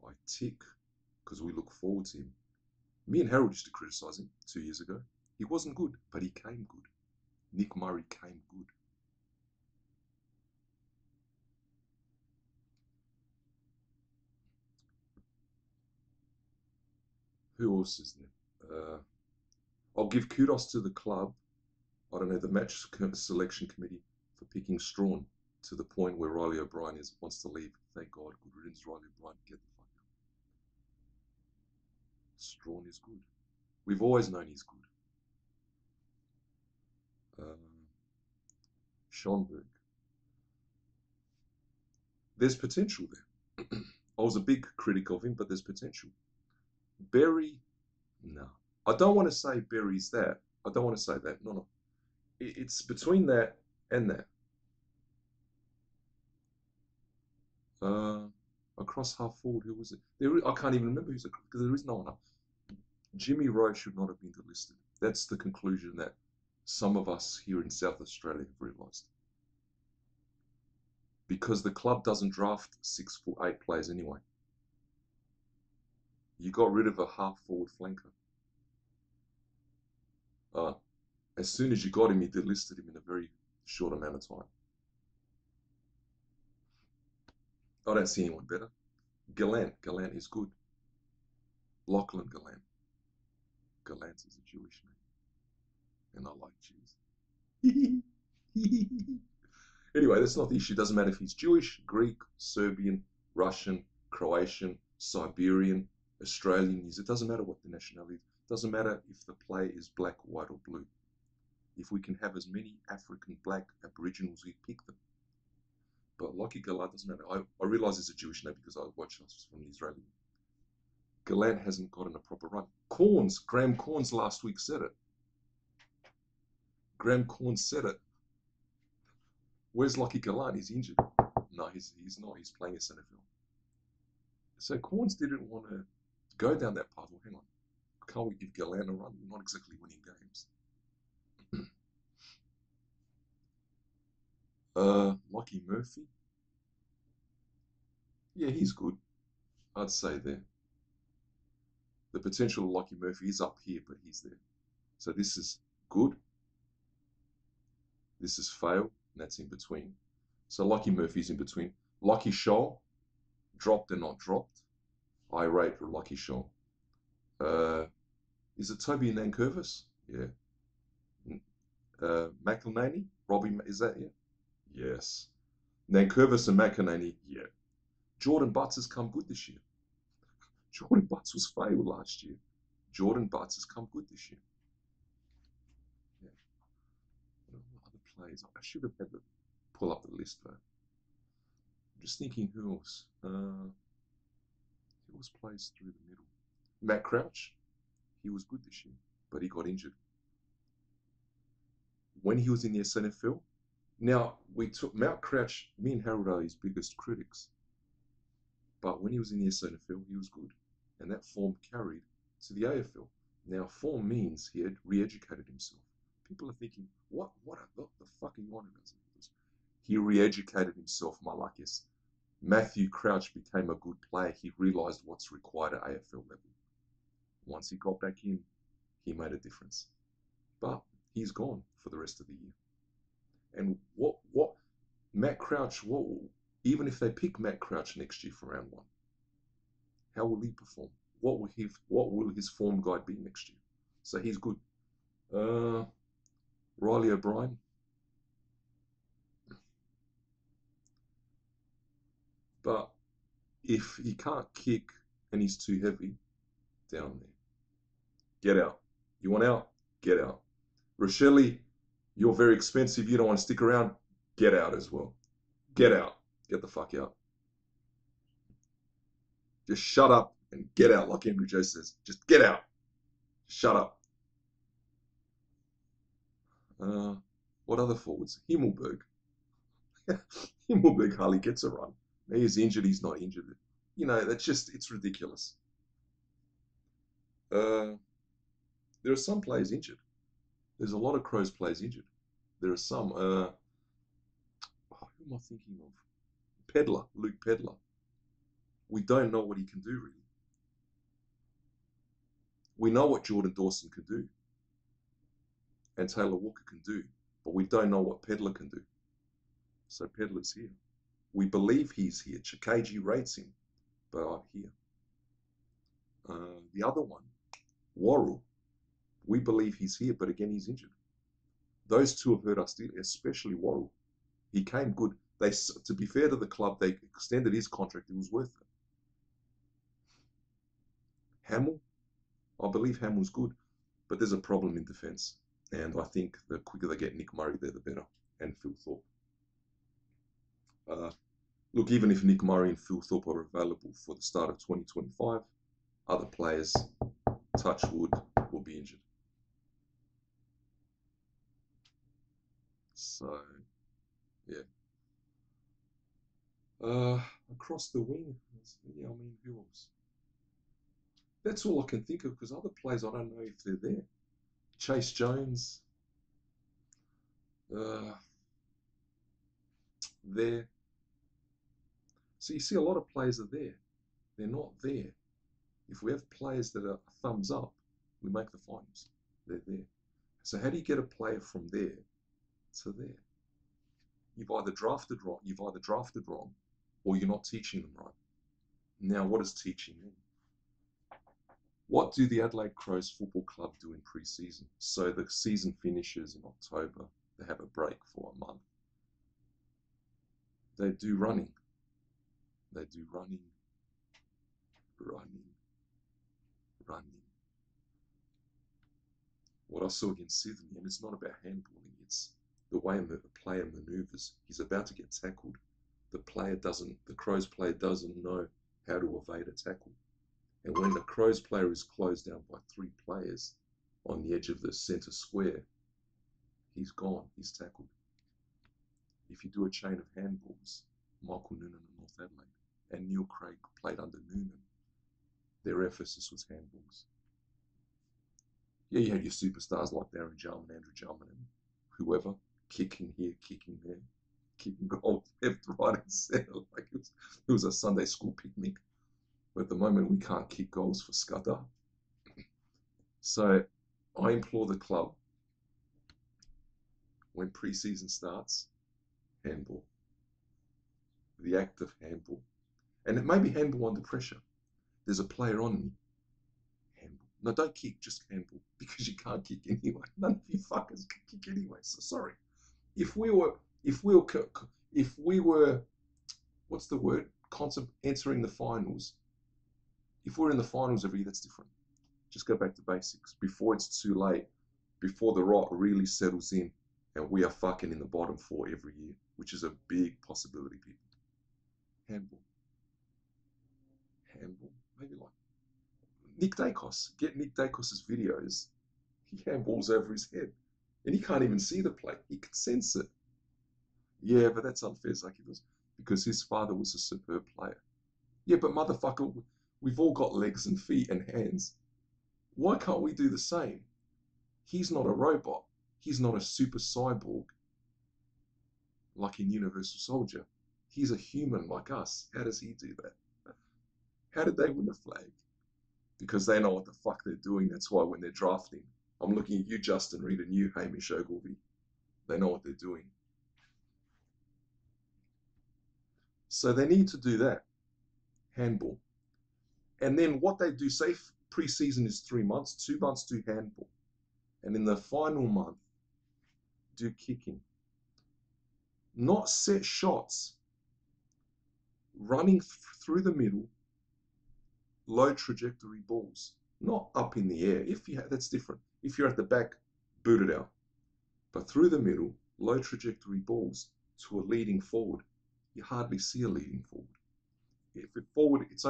I tick because we look forward to him. Me and Harold used to criticise him 2 years ago. He wasn't good, but he came good. Nick Murray came good. Who else is there? I'll give kudos to the club. I don't know, the match selection committee for picking Strawn to the point where Riley O'Brien wants to leave. Thank God. Good riddance, Riley O'Brien. Get the fuck out. Strawn is good. We've always known he's good. Schonberg. There's potential there. I was a big critic of him, but there's potential. Berry, no. I don't want to say Berry's that. I don't want to say that. No. It's between that and that. Across half forward, who was it? I can't even remember who's because there is no one up. Jimmy Rowe should not have been delisted. That's the conclusion that some of us here in South Australia have realised. Because the club doesn't draft 6'8" players anyway. You got rid of a half forward flanker. As soon as you got him, you delisted him in a very short amount of time. I don't see anyone better. Gallant is good. Lachlan Gallant. Gallant is a Jewish name, and I like Jews. Anyway, that's not the issue. It doesn't matter if he's Jewish, Greek, Serbian, Russian, Croatian, Siberian, Australian. It doesn't matter what the nationality is. It doesn't matter if the player is black, white, or blue. If we can have as many African, black, Aboriginals, we pick them. But Lockie Gallant doesn't matter. I realize it's a Jewish name because I watched us from the Israeli. Gallant hasn't gotten a proper run. Graham Corns last week said it. Graham Corns said it. Where's Lockie Gallant? He's injured. No, he's not. He's playing SNFL. So Corns didn't want to go down that path. Well, hang on. Can't we give Gallant a run? We're not exactly winning games. Lockie Murphy. Yeah, he's good. I'd say there. The potential of Lockie Murphy is up here, but he's there. So this is good. This is fail, and that's in between. So Lockie Murphy's in between. Lockie Shaw, dropped and not dropped. I rate Lockie Shaw. Is it Toby Nankervis? Yeah. McElhaney? Robbie, is that it? Yes. Nankervis and McElhaney, yeah. Jordan Butts has come good this year. Jordan Butts was failed last year. Jordan Butts has come good this year. Yeah. What other players? I should have had to pull up the list though. I'm just thinking who else. Who else plays through the middle? Matt Crouch. He was good this year, but he got injured. When he was in the SNFL, now we took Matt Crouch, me and Harold are his biggest critics. But when he was in the SNFL, he was good. And that form carried to the AFL. Now, form means he had re-educated himself. People are thinking, what the fuck are you on about? He re-educated himself, Malakis. Matthew Crouch became a good player. He realised what's required at AFL level. Once he got back in, he made a difference. But he's gone for the rest of the year. And what Matt Crouch, even if they pick Matt Crouch next year for round 1, how will he perform? What will his form guide be next year? So he's good. Riley O'Brien. But if he can't kick and he's too heavy, down there. Get out. You want out? Get out. Rochelle, you're very expensive. You don't want to stick around? Get out as well. Get out. Get the fuck out. Just shut up and get out, like Henry Joe says. Just get out. Shut up. What other forwards? Himmelberg. Himmelberg hardly gets a run. He's injured, he's not injured. You know, it's ridiculous. There are some players injured. There's a lot of Crows players injured. There are some, who am I thinking of? Luke Pedler. We don't know what he can do, really. We know what Jordan Dawson can do and Taylor Walker can do, but we don't know what Pedler can do. So Pedler's here. We believe he's here. Chikaji rates him, but I'm here. The other one, Worrell, we believe he's here, but again, he's injured. Those two have hurt us, especially Worrell. He came good. To be fair to the club, they extended his contract. It was worth it. Hamill, I believe Hamill's good, but there's a problem in defence. And I think the quicker they get Nick Murray there, the better. And Phil Thorpe. Look, even if Nick Murray and Phil Thorpe are available for the start of 2025, other players, touch wood, will be injured. So, yeah. Across the wing, Yeah, I mean, who else? That's all I can think of because other players, I don't know if they're there. Chase Jones, uh, there. So you see a lot of players are there. They're not there. If we have players that are thumbs up, we make the finals. They're there. So how do you get a player from there to there? You've either drafted wrong, or you're not teaching them right. Now, what does teaching mean? What do the Adelaide Crows Football Club do in pre-season? So the season finishes in October. They have a break for a month. They do running. They do running. What I saw against Sydney, and it's not about handballing, it's the way the player maneuvers. He's about to get tackled. The Crows player doesn't know how to evade a tackle. And when the Crows player is closed down by 3 players on the edge of the centre square, he's gone, he's tackled. If you do a chain of handballs, Michael Noonan and North Adelaide, and Neil Craig played under Noonan, their emphasis was handballs. Yeah, you had your superstars like Darren Jarman, Andrew Jarman, and whoever, kicking here, kicking there, kicking goals left, right, and centre. Like it was a Sunday school picnic. But at the moment, we can't kick goals for Scudder. So I implore the club, when pre-season starts, handball. The act of handball. And it may be handball under pressure. There's a player on me. Handball. No, don't kick, just handball. Because you can't kick anyway. None of you fuckers can kick anyway. So sorry. If we were, what's the word? Entering the finals. If we're in the finals every year, that's different. Just go back to basics. Before it's too late, before the rot really settles in, and we are fucking in the bottom 4 every year, which is a big possibility, people. Handball. Maybe like Nick Dacos. Get Nick Dacos's videos. He handballs over his head. And he can't even see the play. He can sense it. Yeah, but that's unfair, Zaki, because his father was a superb player. Yeah, but motherfucker, we've all got legs and feet and hands. Why can't we do the same? He's not a robot. He's not a super cyborg like in Universal Soldier. He's a human like us. How does he do that? How did they win the flag? Because they know what the fuck they're doing. That's why when they're drafting, I'm looking at you, Justin Reed, and you, Hamish Ogilvie. They know what they're doing. So they need to do that. Handball. And then what they do, say pre-season is 3 months, 2 months do handball. And in the final month, do kicking. Not set shots. Running through the middle, low trajectory balls. Not up in the air. That's different. If you're at the back, boot it out. But through the middle, low trajectory balls to a leading forward. You hardly see a leading forward. If it forward, it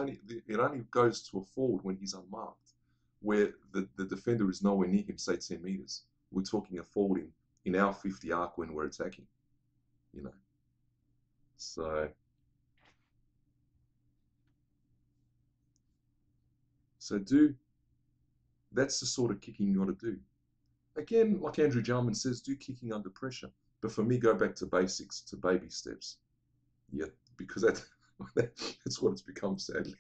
only goes to a forward when he's unmarked, where the defender is nowhere near him, say 10 meters. We're talking a forward in our 50 arc when we're attacking, you know. So that's the sort of kicking you got to do. Again, like Andrew Jarman says, do kicking under pressure. But for me, go back to basics, to baby steps. Yeah, because that's what it's become, sadly.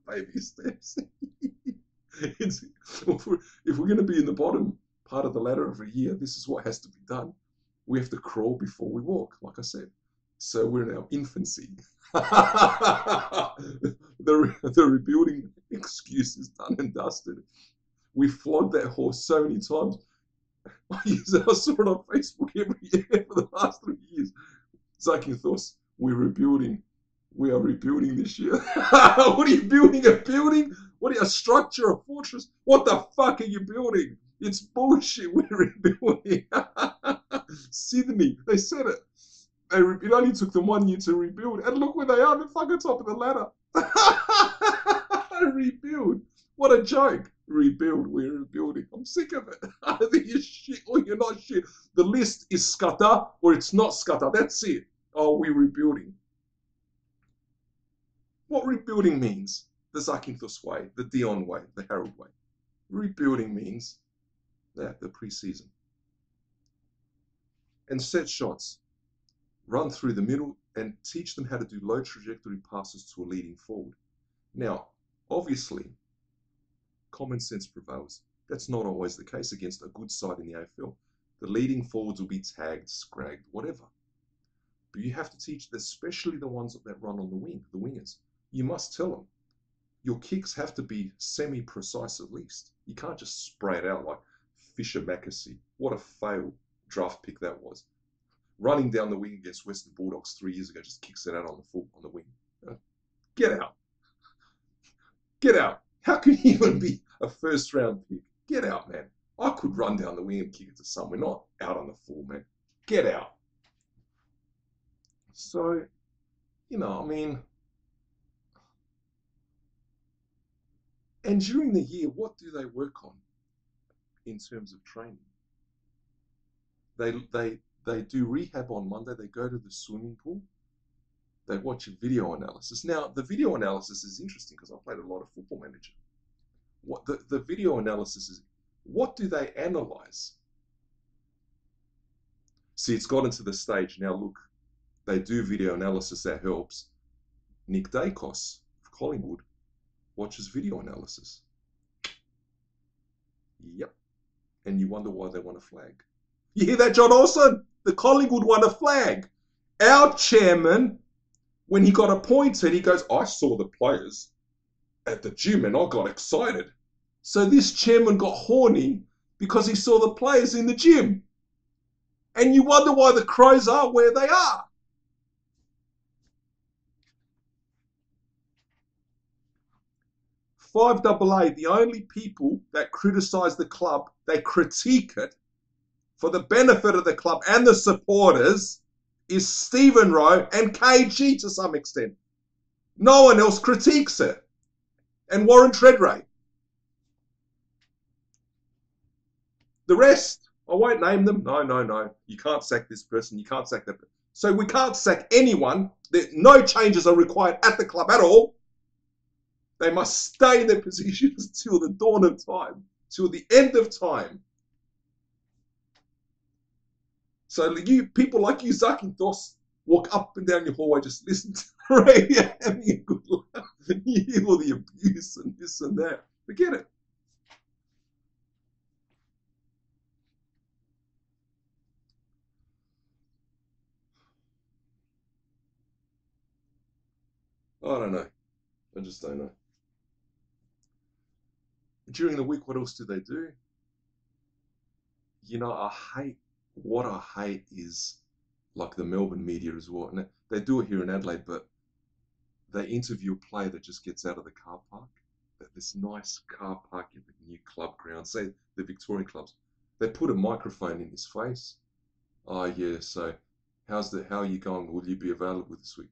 Baby steps. If we're going to be in the bottom part of the ladder every year, this is what has to be done. We have to crawl before we walk, like I said. So we're in our infancy. The rebuilding excuse is done and dusted. We flogged that horse so many times. I saw it on Facebook every year for the last 3 years. Zaki Thos, we're rebuilding. We are rebuilding this year. What are you building? A building? What are you, a structure, a fortress? What the fuck are you building? It's bullshit. We're rebuilding. Sydney, they said it. It only took them 1 year to rebuild. And look where they are, the fucking top of the ladder. Rebuild. What a joke. Rebuild, we're rebuilding. I'm sick of it. Either you're shit or you're not shit. The list is scatter or it's not scatter. That's it. Oh, we're rebuilding. What rebuilding means, the Zakynthos way, the Dion way, the Harold way. Rebuilding means that the preseason. And set shots, run through the middle and teach them how to do low trajectory passes to a leading forward. Now, obviously, common sense prevails. That's not always the case against a good side in the AFL. The leading forwards will be tagged, scragged, whatever. But you have to teach, especially the ones that run on the wing, the wingers. You must tell them, your kicks have to be semi-precise at least. You can't just spray it out like Fisher Mackesy. What a fail draft pick that was. Running down the wing against Western Bulldogs 3 years ago, just kicks it out on the wing. Get out. Get out. How can you even be a first round pick? Get out, man. I could run down the wing and kick it to somewhere, not out on the full, man. Get out. So, I mean, and during the year, what do they work on in terms of training? They do rehab on Monday. They go to the swimming pool. They watch a video analysis. Now, the video analysis is interesting because I played a lot of Football Manager. What the video analysis is, what do they analyze? See, it's gotten to the stage now. Look, they do video analysis that helps. Nick Dacos of Collingwood watches video analysis. Yep. And you wonder why they want a flag. You hear that, John Olsen? The Collingwood won a flag. Our chairman, when he got appointed, he goes, I saw the players at the gym and I got excited. So this chairman got horny because he saw the players in the gym. And you wonder why the Crows are where they are. AA, the only people that criticise the club, they critique it for the benefit of the club and the supporters, is Stephen Rowe and KG to some extent. No one else critiques it. And Warren Treadray. The rest, I won't name them. No. You can't sack this person. You can't sack that person. So we can't sack anyone. No changes are required at the club at all. They must stay in their positions till the dawn of time, till the end of time. So you people like you, Zakynthos, walk up and down your hallway, just listen to the radio, having a good laugh. You hear all the abuse and this and that. Forget it. I don't know. I just don't know. During the week, what else do they do? What I hate is like the Melbourne media as well. And they do it here in Adelaide, but they interview a player that just gets out of the car park. This nice car park at the new club ground, say the Victorian clubs. They put a microphone in his face. Oh yeah, so how are you going? Will you be available this week?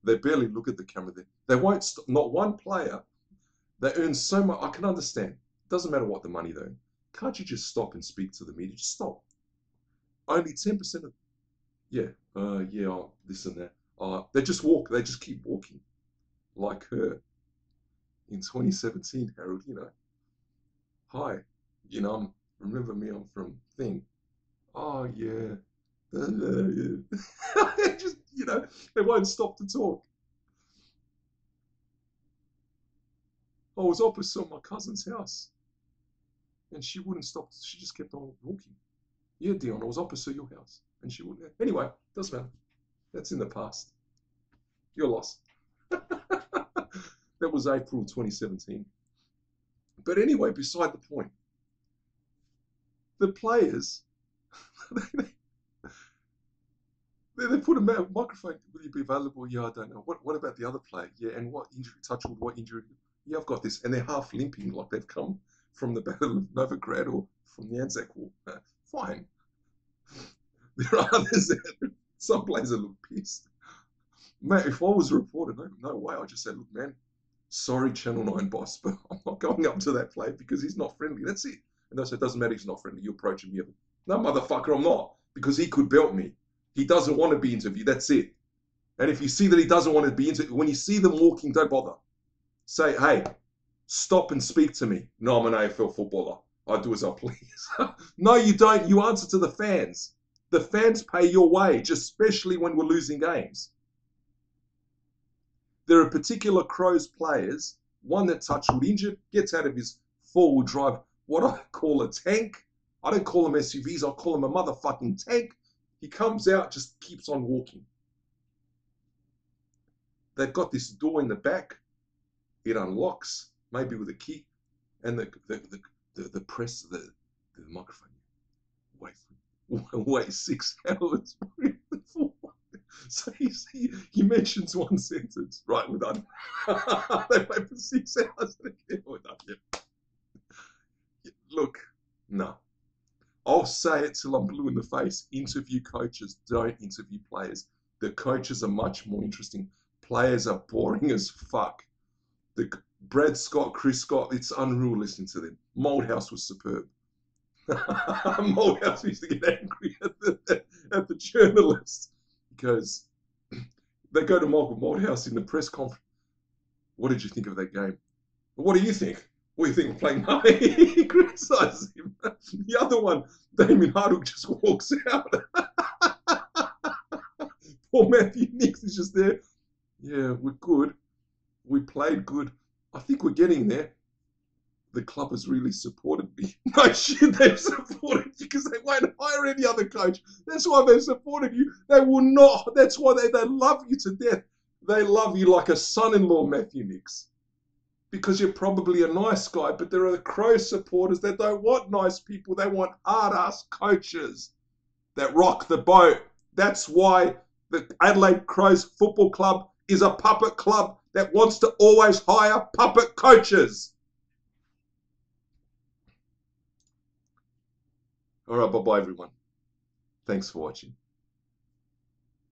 They barely look at the camera. They won't stop. Not one player. They earn so much. I can understand. It doesn't matter what the money they earn. Can't you just stop and speak to the media? Just stop. Only 10% of, this and that. They just walk. They just keep walking, like her in 2017. Harold, hi, remember me? I'm from thing. Oh yeah. Just they won't stop to talk. I was opposite my cousin's house, and she wouldn't stop. She just kept on walking. Yeah, Dion, I was opposite your house, and she wouldn't. Anyway, doesn't matter. That's in the past. Your loss. That was April 2017. But anyway, beside the point. The players, they put a microphone. Will you be available? Yeah, I don't know. What about the other player? Yeah, and what injury? Touchwood, what injury? Yeah, I've got this. And they're half limping like they've come from the Battle of Novigrad or from the Anzac War. Fine. There are others that some players that look pissed. Mate, if I was reported, no way. I just said, look, man, sorry, Channel 9 boss, but I'm not going up to that player because he's not friendly. That's it. And they said, it doesn't matter, he's not friendly. You approach him, no, motherfucker, I'm not. Because he could belt me. He doesn't want to be interviewed. That's it. And if you see that he doesn't want to be into it, when you see them walking, don't bother. Say, hey, stop and speak to me. No, I'm an AFL footballer. I do as I please. No, you don't. You answer to the fans. The fans pay your wage, especially when we're losing games. There are particular Crows players, one that Touchwood injured, gets out of his four-wheel drive, what I call a tank. I don't call them SUVs, I call them a motherfucking tank. He comes out, just keeps on walking. They've got this door in the back. It unlocks, maybe with a key, and the press, the microphone. Wait 6 hours. So he mentions one sentence. Right, we're done. They wait for 6 hours. We're done. Yeah. Look, no. I'll say it till I'm blue in the face. Interview coaches, don't interview players. The coaches are much more interesting. Players are boring as fuck. The Brad Scott, Chris Scott, it's unreal listening to them. Moldhouse was superb. Moldhouse used to get angry at the journalists because they go to Michael Moldhouse in the press conference. What did you think of that game? What do you think? What do you think of playing? He criticises him. The other one, Damien Hardwick, just walks out. Poor Matthew Nicks is just there. Yeah, we're good. We played good. I think we're getting there. The club has really supported me. No shit, they've supported you because they won't hire any other coach. That's why they've supported you. They will not. That's why they love you to death. They love you like a son-in-law, Matthew Nicks. Because you're probably a nice guy, but there are the Crow supporters that don't want nice people. They want hard-ass coaches that rock the boat. That's why the Adelaide Crows Football Club is a puppet club that wants to always hire puppet coaches. All right, bye-bye, everyone. Thanks for watching.